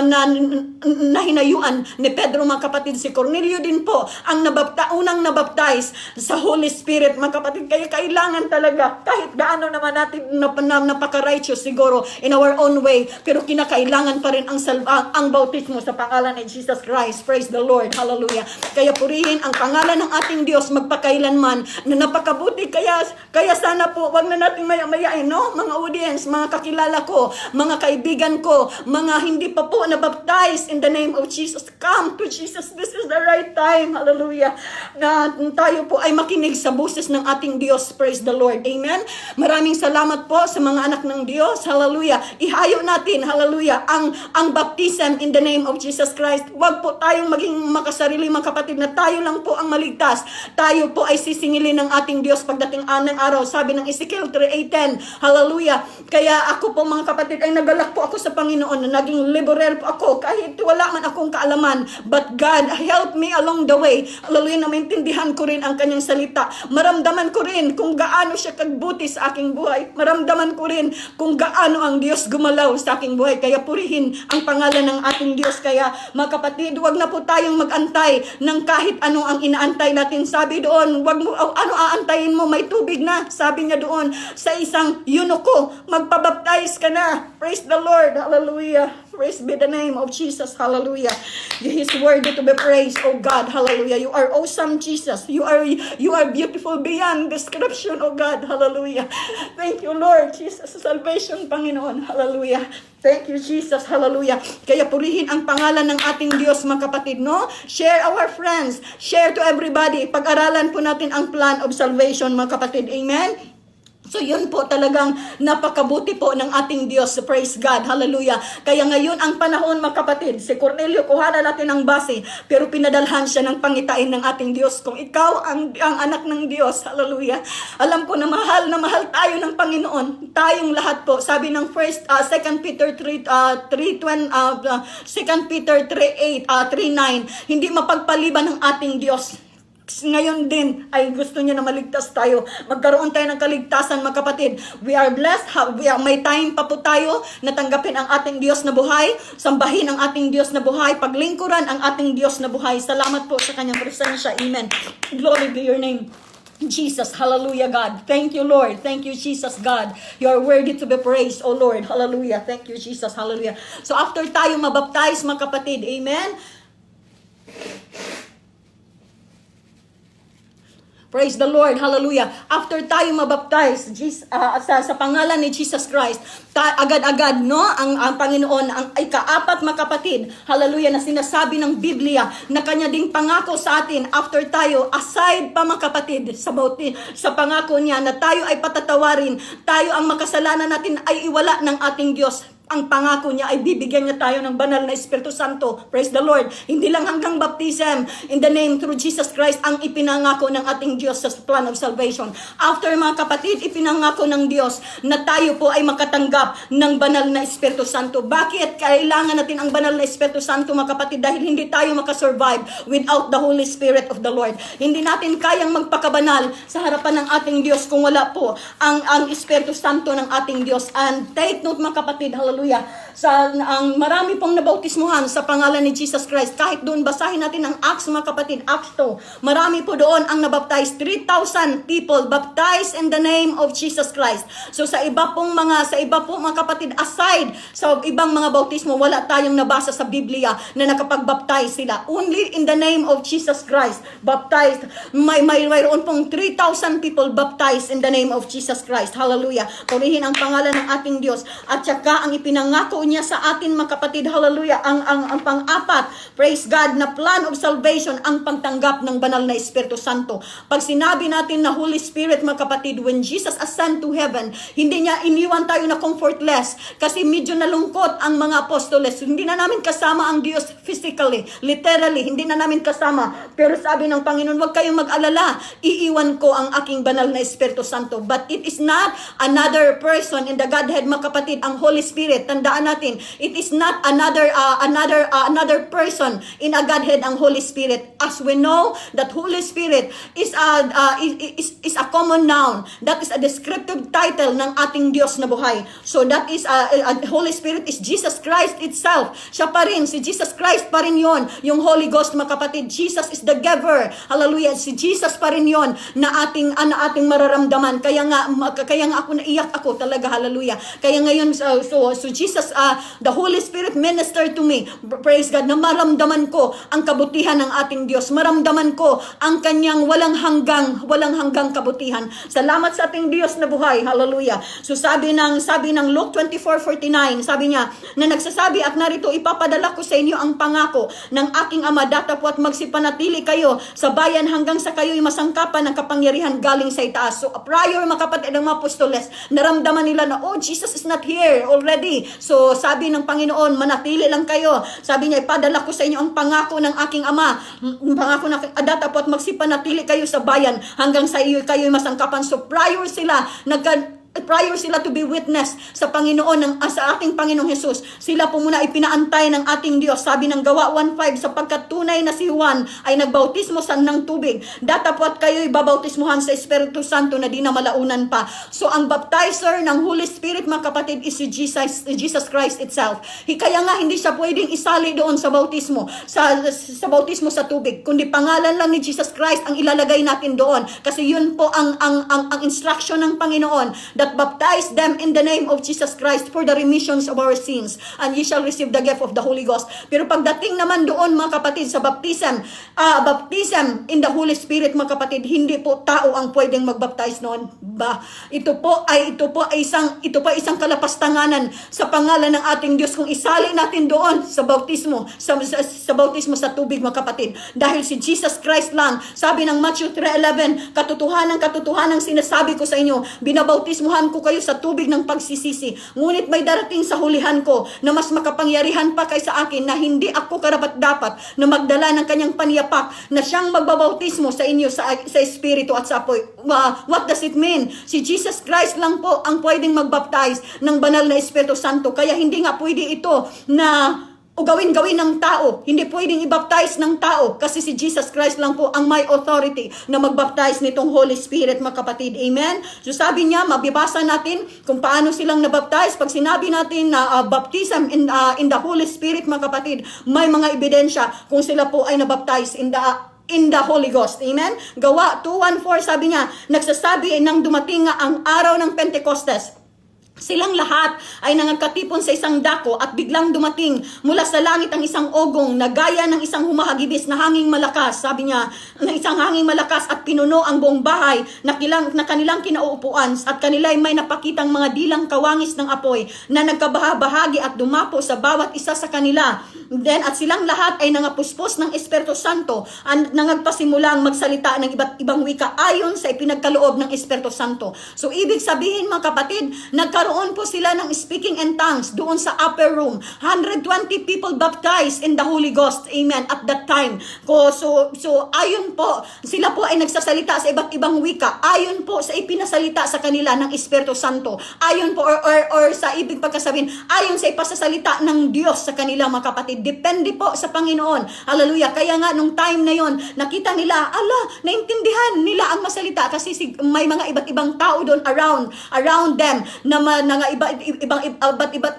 hinayuan ni Pedro mga kapatid. Si Cornelio din po ang unang nabaptize sa Holy Spirit mga kapatid. Kaya kailangan talaga, kahit gaano naman natin napaka-righteous siguro in our own way, pero kinakailangan pa rin ang bautismo sa pangalan ni Jesus Christ. Praise the Lord. Hallelujah. Kaya purihin ang pangalan ng ating Diyos magpakailanman na napakabuti. Kaya sana po, wag na natin maya-mayain, no? Mga audience, mga kakilala ko, mga kaibigan ko, mga hindi pa po na-baptize in the name of Jesus. Come to Jesus. This is the right time. Hallelujah. Na tayo po ay makinig sa boses ng ating Diyos. Praise the Lord. Amen. Maraming salamat po sa mga anak ng Diyos. Hallelujah. Ihayo natin, hallelujah, ang baptism in the name of Jesus Christ. Huwag po tayong maging makasarili mga kapatid na tayo lang po ang maligtas. Tayo po ay sisingilin ng ating Diyos pagdating ng araw. Sabi ng Ezekiel 3:8, hallelujah. Kaya ako po mga kapatid ay nagalak po ako sa Panginoon na naging liberal po ako kahit wala man akong kaalaman. But God helped me along the way. Hallelujah, na maintindihan ko rin ang kanyang salita. Maramdaman ko rin kung gaano siya kagbuti sa aking buhay. Maramdaman ko rin kung gaano ang Diyos gumalaw sa aking buhay. Kaya purihin ang pangalan ng ating Diyos. Kaya mga kapatid, wag na po tayong mag-antay ng kahit ano ang inaantay natin. Sabi doon, wag mo, ano aantayin mo, may tubig na. Sabi niya doon sa isang eunuko, magpabaptize ka na. Praise the Lord. Hallelujah. Praise be the name of Jesus. Hallelujah. He is worthy to be praised, oh God. Hallelujah. You are awesome, Jesus. You are beautiful beyond description, oh God. Hallelujah. Thank you, Lord Jesus. Salvation, Panginoon. Hallelujah. Thank you, Jesus. Hallelujah. Kaya purihin ang pangalan ng ating Diyos, mga kapatid, no? Share our friends. Share to everybody. Pag-aralan po natin ang plan of salvation, mga kapatid. Amen? So yun po talagang napakabuti po ng ating Diyos. Praise God. Hallelujah. Kaya ngayon ang panahon mga kapatid, si Cornelio, kuhanan natin ang base, pero pinadalhan siya ng pangitain ng ating Diyos. Kung ikaw ang anak ng Diyos, hallelujah, alam ko na mahal tayo ng Panginoon. Tayong lahat po. Sabi ng 2 Peter 3:8, 3:9, hindi mapagpaliban ng ating Diyos. Ngayon din ay gusto niya na maligtas tayo. Magkaroon tayo ng kaligtasan, mga kapatid. We are blessed. May time pa po tayo na tanggapin ang ating Diyos na buhay, sambahin ang ating Diyos na buhay, paglingkuran ang ating Diyos na buhay. Salamat po sa kanyang presensya. Amen. Glory be your name, Jesus. Hallelujah, God. Thank you, Lord. Thank you, Jesus, God. You are worthy to be praised, oh Lord. Hallelujah. Thank you, Jesus. Hallelujah. So after tayo mabaptize, mga kapatid, amen? Praise the Lord. Hallelujah. After tayo mabaptize sa pangalan ni Jesus Christ, agad-agad, no, ang Panginoon, ang ikaapat, mga kapatid, hallelujah, na sinasabi ng Biblia na kanya ding pangako sa atin after tayo, aside pa, mga kapatid, sa pangako niya na tayo ay patatawarin, tayo ang makasalanan natin ay iwala ng ating Diyos. Ang pangako niya ay bibigyan niya tayo ng banal na Espiritu Santo. Praise the Lord. Hindi lang hanggang baptism in the name through Jesus Christ ang ipinangako ng ating Diyos sa plan of salvation. After, mga kapatid, ipinangako ng Diyos na tayo po ay makatanggap ng banal na Espiritu Santo. Bakit kailangan natin ang banal na Espiritu Santo, mga kapatid? Dahil hindi tayo makasurvive without the Holy Spirit of the Lord. Hindi natin kayang magpakabanal sa harapan ng ating Diyos kung wala po ang Espiritu Santo ng ating Diyos. And take note, mga kapatid, hallelujah, ang marami pong nabautismuhan sa pangalan ni Jesus Christ. Kahit doon basahin natin ang Acts mga kapatid, Acts 2. Marami po doon ang nabaptize. 3,000 people baptized in the name of Jesus Christ. So sa iba po mga kapatid, aside sa ibang mga bautismo, wala tayong nabasa sa Biblia na nakapagbaptize sila. Only in the name of Jesus Christ baptized. Mayroon pong 3,000 people baptized in the name of Jesus Christ. Hallelujah. Purihin ang pangalan ng ating Diyos. At saka ang ipinangako niya sa atin mga kapatid, hallelujah, ang pang-apat, praise God, na plan of salvation, ang pagtanggap ng banal na Espiritu Santo. Pag sinabi natin na Holy Spirit mga kapatid, when Jesus ascend to heaven, hindi niya iniwan tayo na comfortless kasi medyo nalungkot ang mga apostoles. Hindi na namin kasama ang Diyos physically, literally, hindi na namin kasama. Pero sabi ng Panginoon, huwag kayong mag-alala, iiwan ko ang aking banal na Espiritu Santo. But it is not another person in the Godhead mga kapatid, ang Holy Spirit. Tandaan natin, it is not another person in a Godhead, ang Holy Spirit. As we know that Holy Spirit is a common noun. That is a descriptive title ng ating Diyos na buhay. So that is Holy Spirit is Jesus Christ itself. Siya pa rin, si Jesus Christ pa rin yon. Yung Holy Ghost mga kapatid, Jesus is the giver. Hallelujah. Si Jesus pa rin yon na ating mararamdaman. Kaya nga ako naiyak ako talaga. Hallelujah. Kaya ngayon so Jesus, the Holy Spirit ministered to me. Praise God, na maramdaman ko ang kabutihan ng ating Diyos. Maramdaman ko ang kanyang walang hanggang kabutihan. Salamat sa ating Diyos na buhay. Hallelujah. So sabi ng Luke 24:49, sabi niya, na nagsasabi, at narito ipapadala ko sa inyo ang pangako ng aking Ama, datapwat magsipanatili kayo sa bayan hanggang sa kayo'y masangkapan ng kapangyarihan galing sa itaas. So prior mga kapatid ng mga apostoles, naramdaman nila na, oh, Jesus is not here already. So sabi ng Panginoon, manatili lang kayo. Sabi niya, ipadala ko sa inyo ang pangako ng aking Ama. Pangako ng datapwat magsipanatili kayo sa bayan hanggang sa kayo'y masangkapan. So prior sila to be witness sa Panginoon, sa ating Panginoong Jesus. Sila po muna ipinaantay ng ating Diyos. Sabi ng Gawa 1:5, sapagkat tunay na si Juan ay nagbautismo ng tubig, datapwat kayo'y babautismuhan sa Espiritu Santo na di na malaunan pa. So ang baptizer ng Holy Spirit mga kapatid is si Jesus Christ itself. Kaya nga hindi siya pwedeng isali doon sa bautismo, sa bautismo sa tubig, kundi pangalan lang ni Jesus Christ ang ilalagay natin doon. Kasi yun po ang instruction ng Panginoon, that baptize them in the name of Jesus Christ for the remissions of our sins, and ye shall receive the gift of the Holy Ghost. Pero pagdating naman doon mga kapatid sa baptism in the Holy Spirit mga kapatid, hindi po tao ang pwedeng magbaptize noon. Ito po ay isang kalapastanganan sa pangalan ng ating Diyos kung isali natin doon sa bautismo sa tubig mga kapatid. Dahil si Jesus Christ lang, sabi ng Matthew 3:11, katotohanan sinasabi ko sa inyo, binabautismuhan ko kayo sa tubig ng pagsisisi. Ngunit may darating sa hulihan ko na mas makapangyarihan pa kaysa akin, na hindi ako karapat-dapat na magdala ng kanyang paniyapak, na siyang magbabautismo sa inyo sa Espiritu at sa apoy. What does it mean? Si Jesus Christ lang po ang pwedeng magbaptize ng banal na Espiritu Santo. Kaya hindi nga pwede ito na o gawin ng tao. Hindi pwedeng i-baptize ng tao kasi si Jesus Christ lang po ang may authority na mag-baptize nitong Holy Spirit mga kapatid. Amen? So sabi niya, mabibasa natin kung paano silang nabaptize. Pag sinabi natin na baptism in the Holy Spirit mga kapatid, may mga ebidensya kung sila po ay nabaptize in the Holy Ghost. Amen? Gawa 2:14 sabi niya, nagsasabi nang dumating nga ang araw ng Pentecostes, silang lahat ay nangagkatipon sa isang dako at biglang dumating mula sa langit ang isang ogong na gaya ng isang humahagibis na hanging malakas. Sabi niya, na isang hanging malakas, at pinuno ang buong bahay na kanilang kinauupuan, at kanila ay may napakitang mga dilang kawangis ng apoy na nagkabahabahagi at dumapo sa bawat isa sa kanila. Then at silang lahat ay nangapuspos ng Espiritu Santo at nangagpasimulang magsalita ng iba't ibang wika ayon sa ipinagkaloob ng Espiritu Santo. So ibig sabihin mga kapatid, nagkaroon po sila ng speaking in tongues doon sa upper room. 120 people baptized in the Holy Ghost. Amen. At that time. So ayon po, sila po ay nagsasalita sa iba't ibang wika ayon po sa ipinasalita sa kanila ng Espiritu Santo. Ayon po or sa ibig pagkasabihin, ayon sa ipasasalita ng Diyos sa kanila mga kapatid. Depende po sa Panginoon. Hallelujah. Kaya nga nung time na yon, nakita nila, naintindihan nila ang masalita kasi may mga iba't ibang tao doon around them na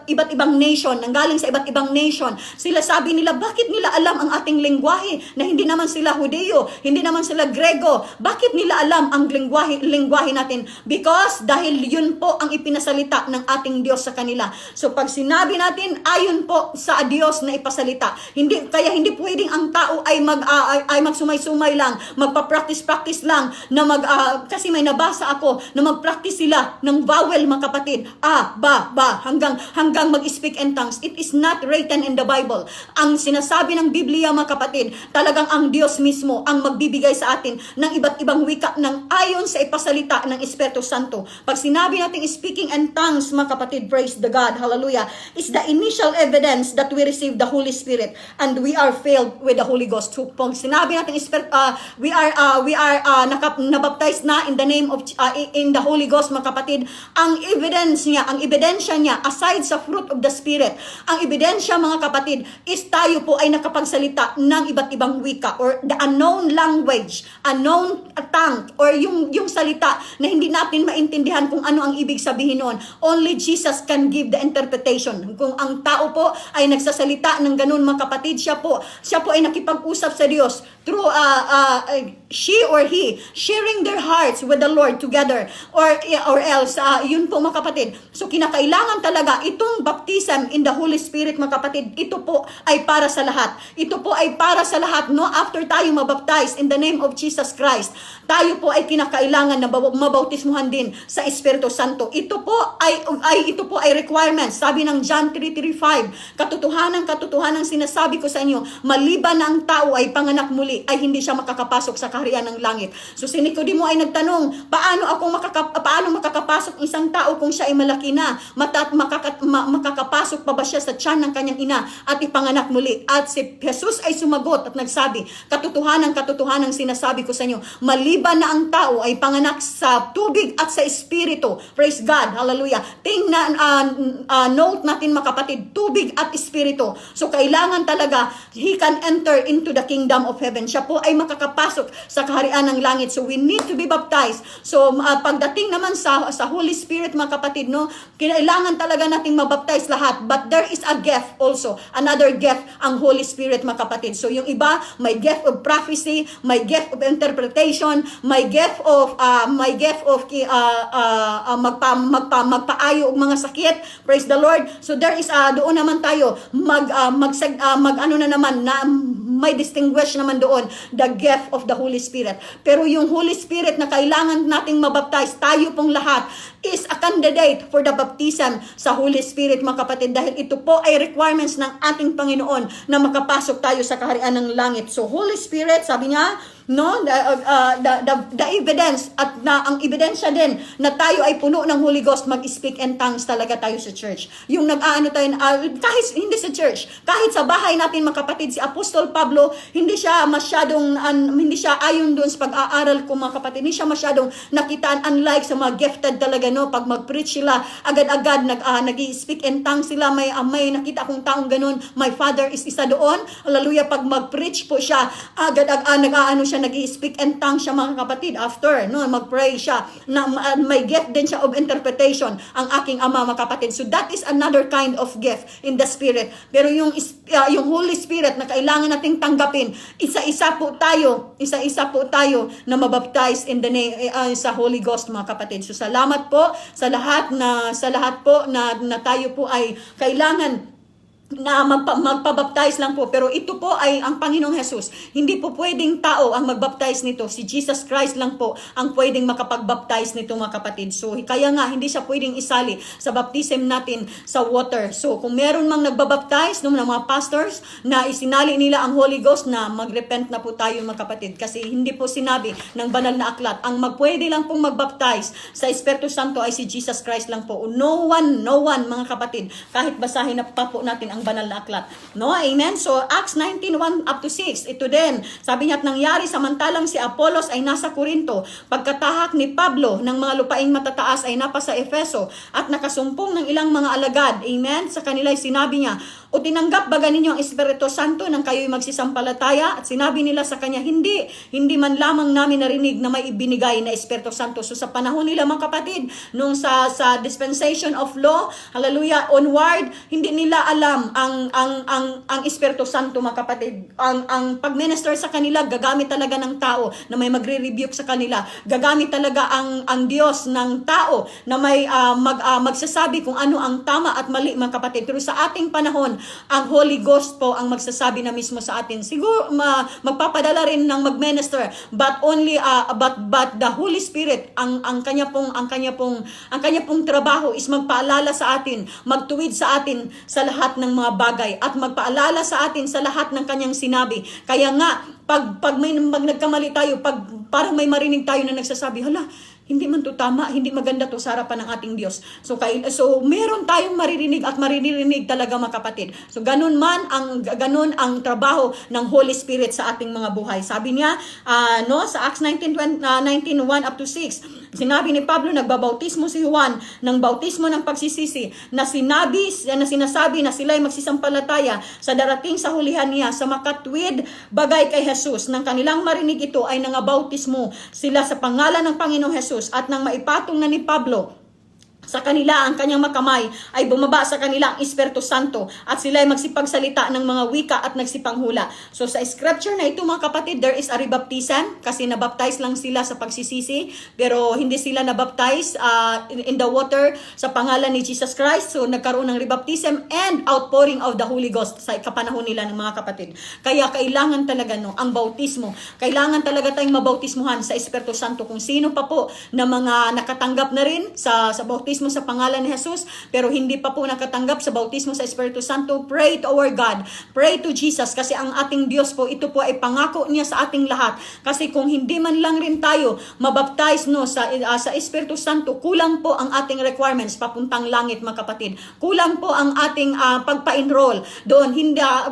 iba't ibang nation, nanggaling sa iba't ibang nation. Sila sabi nila, bakit nila alam ang ating lengguwahe na hindi naman sila Hudeo, hindi naman sila Grego? Bakit nila alam ang lengguwahe natin? Because dahil yun po ang ipinasalita ng ating Diyos sa kanila. So pag sinabi natin ayon po sa Diyos na ipasalita, hindi pwedeng ang tao ay magsumay-sumay lang, magpa-practice lang na kasi may nabasa ako na mag-practice sila ng vowel, mga kapatid. Ba hanggang mag-speak in tongues. It is not written in the Bible. Ang sinasabi ng Biblia, mga kapatid, talagang ang Diyos mismo ang magbibigay sa atin ng iba't ibang wika ng ayon sa ipasalita ng Espiritu Santo. Pag sinabi natin speaking in tongues, mga kapatid, praise the God, hallelujah, is the initial evidence that we receive the Holy Spirit and we are filled with the Holy Ghost. So pag sinabi natin we are nabaptized na in the name of in the Holy Ghost, mga kapatid, ang ebidensya niya aside sa fruit of the Spirit, ang ebidensya, mga kapatid, is tayo po ay nakapagsalita ng iba't ibang wika or the unknown language, unknown tongue, or yung salita na hindi natin maintindihan kung ano ang ibig sabihin noon. Only Jesus can give the interpretation. Kung ang tao po ay nagsasalita ng ganun, mga kapatid, siya po ay nakipag-usap sa Diyos through she or he sharing their hearts with the Lord together, or else yun po, mga kapatid. So kinakailangan talaga itong baptism in the Holy Spirit, mga kapatid, ito po ay para sa lahat. Ito po ay para sa lahat, no? After tayo mabaptize in the name of Jesus Christ, tayo po ay kinakailangan na mabautismuhan din sa Espiritu Santo. Ito po ay requirements. Sabi ng John 3:35, katotohanan sinasabi ko sa inyo, maliban na ang tao ay panganak muli, ay hindi siya makakapasok sa kaharian ng langit. So si Nicodemo ay nagtanong, paano makakapasok isang tao kung siya ay malaki na? Makakapasok pa ba siya sa tiyan ng kanyang ina at ipanganak muli? At si Jesus ay sumagot at nagsabi, katotohanan sinasabi ko sa inyo, maliban na ang tao ay panganak sa tubig at sa Espiritu. Praise God, hallelujah. Note natin, mga kapatid, tubig at Espiritu. So kailangan talaga he can enter into the kingdom of heaven. Siya po ay makakapasok sa kaharian ng langit. So we need to be baptized. So pagdating naman sa Holy Spirit, mga kapatid, no, kailangan talaga nating mabaptize lahat. But there is a gift also, another gift, ang Holy Spirit, mga kapatid. So yung iba, may gift of prophecy, may gift of interpretation, may gift of magpaayo og mga sakit. Praise the Lord. So there is doon naman tayo may distinguish naman doon the gift of the Holy Spirit. Pero yung Holy Spirit na kailangan nating mabaptize, tayo pong lahat, is a candidate for the baptism sa Holy Spirit, mga kapatid, dahil ito po ay requirements ng ating Panginoon na makapasok tayo sa kaharian ng langit. So Holy Spirit, sabi niya, no, the evidence at ang ebidensya din na tayo ay puno ng Holy Ghost, mag-speak in tongues talaga tayo sa church. Yung kahit hindi sa church, kahit sa bahay natin, mga kapatid, si Apostol Pablo, hindi siya ayon doon sa pag-aaral ko, mga kapatid, hindi siya masyadong nakitaan, unlike sa mga gifted talaga, no, pag mag-preach sila, agad-agad nag-speak in tongues sila. May nakita akong taong ganun, my father is isa doon, hallelujah, pag mag-preach po siya, nag-speak in tongues siya, mga kapatid, after, no, mag-pray siya, may gift din siya of interpretation, ang aking ama, mga kapatid. So that is another kind of gift in the Spirit. Pero yung Holy Spirit na kailangan nating tanggapin, isa-isa po tayo na mabaptize in the name sa Holy Ghost, mga kapatid. So salamat po sa lahat na tayo po ay kailangan na magpabaptize lang po. Pero ito po ay ang Panginoong Jesus. Hindi po pwedeng tao ang magbaptize nito. Si Jesus Christ lang po ang pwedeng makapagbaptize nito, mga kapatid. So kaya nga hindi siya pwedeng isali sa baptism natin sa water. So kung meron mang nagbabaptize ng mga pastors na isinali nila ang Holy Ghost, na magrepent na po tayo, mga kapatid. Kasi hindi po sinabi ng banal na aklat. Ang pwede lang pong magbaptize sa Espiritu Santo ay si Jesus Christ lang po. No one, mga kapatid. Kahit basahin na pa po natin ang banal na aklat. No? Amen? So, Acts 19:1 up to 6. Ito din. Sabi niya, at nangyari samantalang si Apollos ay nasa Corinto. Pagkatahak ni Pablo ng mga lupaing matataas ay napa sa Efeso at nakasumpong ng ilang mga alagad. Amen? Sa kanila sinabi niya, O tinanggap ba ninyo ang Espiritu Santo nang kayo'y magsisampalataya? At sinabi nila sa kanya, hindi man lamang namin narinig na may ibinigay na Espiritu Santo. So sa panahon nila mga kapatid, nung sa dispensation of law, hallelujah, onward, hindi nila alam ang Espiritu Santo mga kapatid. Ang pag-minister sa kanila, gagamit talaga ng tao na may magre-rebuke sa kanila. Gagamit talaga ang Diyos ng tao na may magsasabi kung ano ang tama at mali mga kapatid. Pero sa ating panahon, ang Holy Ghost po ang magsasabi na mismo sa atin. Siguro magpapadala rin ng mag-minister, but only but the Holy Spirit ang kanya pong trabaho is magpaalala sa atin, magtuwid sa atin sa lahat ng mga bagay at magpaalala sa atin sa lahat ng kanyang sinabi. Kaya nga pag may nagkamali tayo, parang may marinig tayo na nagsasabi, hala, hindi man to tama, hindi maganda to sa harapan ng ating Diyos. So meron tayong maririnig at maririnig talaga mga kapatid. So ganun ang trabaho ng Holy Spirit sa ating mga buhay. Sabi niya sa Acts 19:1 up to 6, sinabi ni Pablo, nagbabautismo si Juan ng bautismo ng pagsisisi na sinasabi na sila'y magsisampalataya sa darating sa hulihan niya sa makatwid bagay kay Jesus. Nang kanilang marinig ito ay nangabautismo sila sa pangalan ng Panginoong Jesus. At nang maipatong na ni Pablo sa kanila ang kanyang makamay, ay bumaba sa kanila ang Espiritu Santo at sila ay magsipagsalita ng mga wika at nagsipanghula. So sa scripture na ito mga kapatid, there is a rebaptism kasi nabaptize lang sila sa pagsisisi, pero hindi sila nabaptize in the water sa pangalan ni Jesus Christ. So nagkaroon ng rebaptism and outpouring of the Holy Ghost sa kapanahon nila ng mga kapatid. Kaya kailangan talaga ang bautismo. Kailangan talaga tayong mabautismuhan sa Espiritu Santo. Kung sino pa po na mga nakatanggap na rin sa bautismo sa pangalan ni Jesus, pero hindi pa po nakatanggap sa bautismo sa Espiritu Santo, pray to our God, pray to Jesus, kasi ang ating Diyos po, ito po ay pangako niya sa ating lahat. Kasi kung hindi man lang rin tayo mabaptize sa Espiritu Santo, kulang po ang ating requirements papuntang langit mga kapatid. Kulang po ang ating pagpa-enroll doon,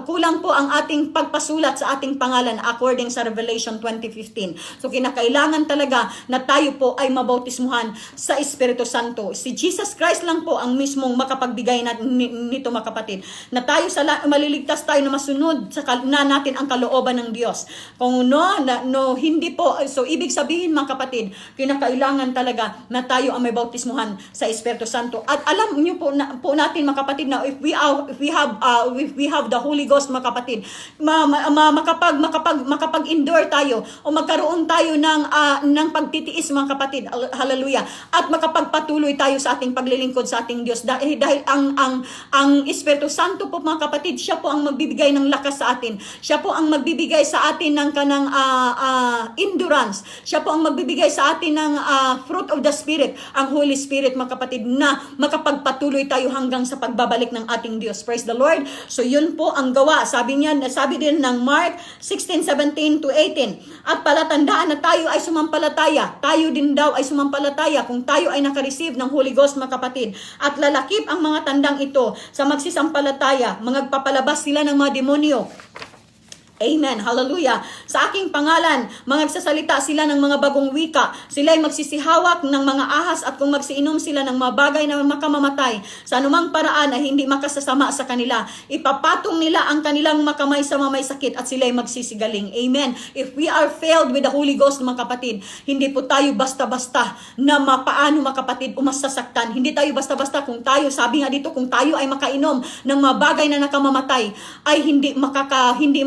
kulang po ang ating pagpasulat sa ating pangalan according sa Revelation 20:15. So kinakailangan talaga na tayo po ay mabautismuhan sa Espiritu Santo. Si Jesus Christ lang po ang mismong makapagbigay nito mga kapatid. Na tayo maliligtas tayo na masunod na natin ang kalooban ng Diyos. Kung hindi po, so ibig sabihin mga kapatid, kinakailangan talaga na tayo ang may bautismuhan sa Espiritu Santo. At alam niyo po natin mga kapatid na if we have the Holy Ghost mga kapatid, makapag-endure tayo o magkaroon tayo ng pagtitiis mga kapatid. Hallelujah. At makapagpatuloy tayo sa ating paglilingkod sa ating Diyos dahil ang Espiritu Santo po mga kapatid, siya po ang magbibigay ng lakas sa atin. Siya po ang magbibigay sa atin ng kanang endurance. Siya po ang magbibigay sa atin ng fruit of the Spirit, ang Holy Spirit mga kapatid, na makapagpatuloy tayo hanggang sa pagbabalik ng ating Diyos. Praise the Lord. So yun po ang gawa. Sabi din ng Mark 16:17 to 18. At palatandaan na tayo ay sumampalataya. Tayo din daw ay sumampalataya kung tayo ay nakareceive ng Holy Ghost mga kapatid. At lalakip ang mga tandang ito sa magsisampalataya. Magpapalabas sila ng mga demonyo. Amen. Hallelujah. Sa aking pangalan, magsasalita sila ng mga bagong wika. Sila ay magsisihawak ng mga ahas at kung magsiinom sila ng mga bagay na makamamatay, sa anumang paraan ay hindi makasasama sa kanila. Ipapatong nila ang kanilang makamay sa mga may sakit at sila ay magsisigaling. Amen. If we are filled with the Holy Ghost mga kapatid, hindi po tayo basta-basta na mapaano mga kapatid umasasaktan. Hindi tayo basta-basta kung tayo, sabi nga dito, kung tayo ay makainom ng mga bagay na nakamamatay, ay hindi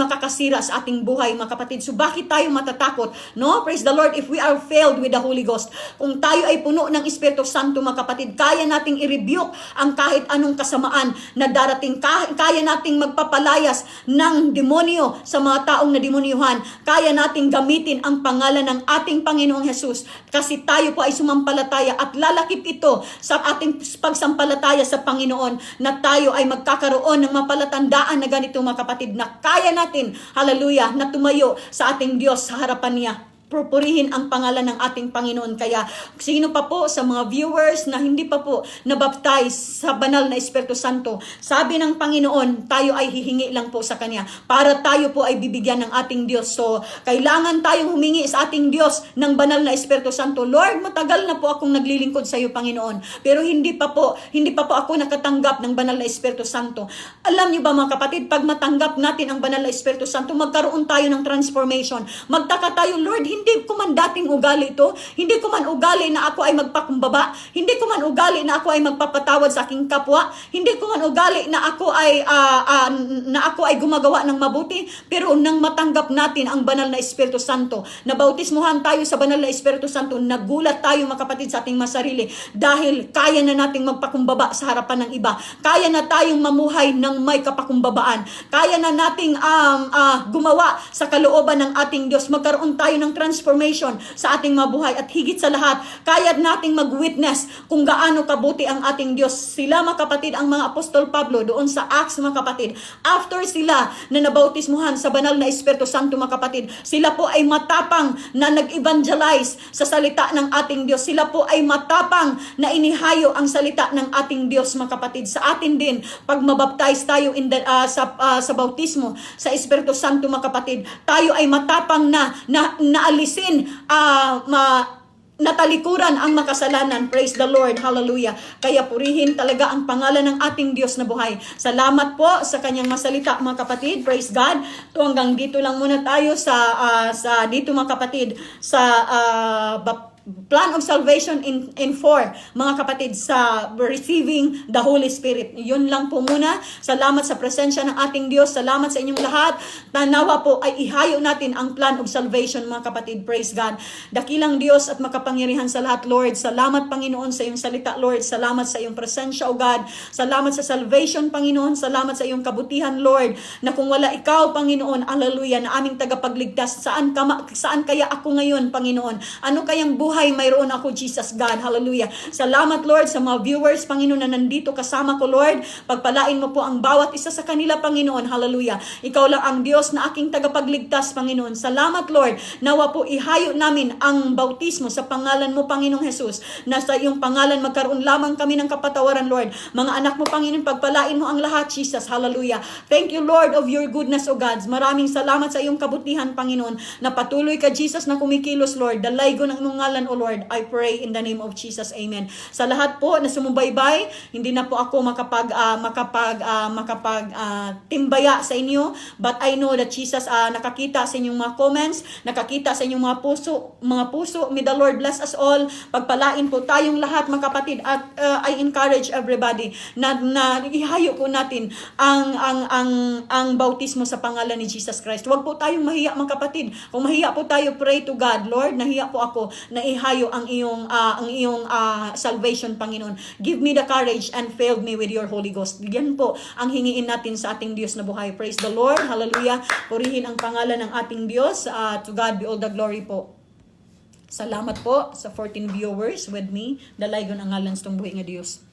makakasira sa ating buhay mga kapatid. So bakit tayo matatakot? No? Praise the Lord. If we are filled with the Holy Ghost, kung tayo ay puno ng Espiritu Santo mga kapatid, kaya nating i-rebuke ang kahit anong kasamaan na darating. Kaya nating magpapalayas ng demonyo sa mga taong na demonyohan. Kaya nating gamitin ang pangalan ng ating Panginoong Jesus kasi tayo po ay sumampalataya at lalakip ito sa ating pagsampalataya sa Panginoon na tayo ay magkakaroon ng mapalatandaan na ganito mga kapatid, na kaya natin, hallelujah, na tumayo sa ating Diyos sa harapan niya. pupurihin ang pangalan ng ating Panginoon. Kaya sino pa po sa mga viewers na hindi pa po nabaptize sa banal na Espiritu Santo, sabi ng Panginoon, tayo ay hihingi lang po sa Kanya para tayo po ay bibigyan ng ating Diyos. So, kailangan tayong humingi sa ating Diyos ng banal na Espiritu Santo. Lord, matagal na po akong naglilingkod sa iyo, Panginoon, pero hindi pa po ako nakatanggap ng banal na Espiritu Santo. Alam niyo ba mga kapatid, pag matanggap natin ang banal na Espiritu Santo, magkaroon tayo ng transformation. Magtaka tayo, Lord, hindi ko man dating ugali ito. Hindi ko man ugali na ako ay magpakumbaba. Hindi ko man ugali na ako ay magpapatawad sa aking kapwa. Hindi ko man ugali na ako ay gumagawa ng mabuti. Pero nang matanggap natin ang banal na Espiritu Santo, nabautismuhan tayo sa banal na Espiritu Santo, nagulat tayo mga kapatid sa ating masarili dahil kaya na nating magpakumbaba sa harapan ng iba. Kaya na tayong mamuhay ng may kapakumbabaan. Kaya na nating gumawa sa kalooban ng ating Diyos. Magkaroon tayo ng transformation sa ating mabuhay at higit sa lahat, kaya nating mag-witness kung gaano kabuti ang ating Diyos. Sila mga kapatid, ang mga Apostol Pablo doon sa Acts mga kapatid, after sila na nabautismuhan sa banal na Espiritu Santo mga kapatid, sila po ay matapang na nag-evangelize sa salita ng ating Diyos. Sila po ay matapang na inihayo ang salita ng ating Diyos mga kapatid. Sa atin din, pag mabaptize tayo sa bautismo sa Espiritu Santo mga kapatid, tayo ay matapang na naalisin, natalikuran ang makasalanan. Praise the Lord. Hallelujah. Kaya purihin talaga ang pangalan ng ating Diyos na buhay. Salamat po sa kanyang masalita mga kapatid. Praise God. So hanggang dito lang muna tayo sa dito mga kapatid sa plan of salvation in 4 mga kapatid, sa receiving the Holy Spirit. Yun lang po muna. Salamat sa presensya ng ating Diyos. Salamat sa inyong lahat. Tanawa po ay ihayo natin ang plan of salvation mga kapatid. Praise God. Dakilang Diyos at makapangyarihan sa lahat, Lord. Salamat Panginoon sa iyong salita, Lord. Salamat sa iyong presensya, O God. Salamat sa salvation, Panginoon. Salamat sa iyong kabutihan, Lord, na kung wala ikaw, Panginoon, hallelujah, na aming tagapagligtas, saan kaya ako ngayon, Panginoon? Ano kayang buhay mayroon ako, Jesus God. Hallelujah. Salamat, Lord, sa mga viewers, Panginoon, na nandito kasama ko, Lord. Pagpalain mo po ang bawat isa sa kanila, Panginoon. Hallelujah. Ikaw lang ang Diyos na aking tagapagligtas, Panginoon. Salamat, Lord. Nawa po ihayo namin ang bautismo sa pangalan mo, Panginoong Jesus. Na sa iyong pangalan magkaroon lamang kami ng kapatawaran, Lord. Mga anak mo, Panginoon, pagpalain mo ang lahat, Jesus. Hallelujah. Thank you, Lord, of your goodness, O God. Maraming salamat sa iyong kabutihan, Panginoon, na patuloy ka, Jesus, na kumikilos, Lord. Dalay ko ng iyong ngalan, O Lord, I pray in the name of Jesus. Amen. Sa lahat po na sumubaybay, hindi na po ako timbaya sa inyo, but I know that Jesus nakakita sa inyong mga comments, nakakita sa inyong mga puso. May the Lord bless us all. Pagpalain po tayong lahat mga kapatid, at I encourage everybody na ihayo po natin ang bautismo sa pangalan ni Jesus Christ. Huwag po tayong mahiya mga kapatid. Kung mahiya po tayo, pray to God. Lord, nahiya po ako na ihayo ang iyong salvation, Panginoon. Give me the courage and fill me with your Holy Ghost. Yan po ang hingiin natin sa ating Diyos na buhay. Praise the Lord. Hallelujah. Purihin ang pangalan ng ating Diyos. To God be all the glory po. Salamat po sa 14 viewers with me. Dalaygon ang ngalan sa buhay nga Diyos.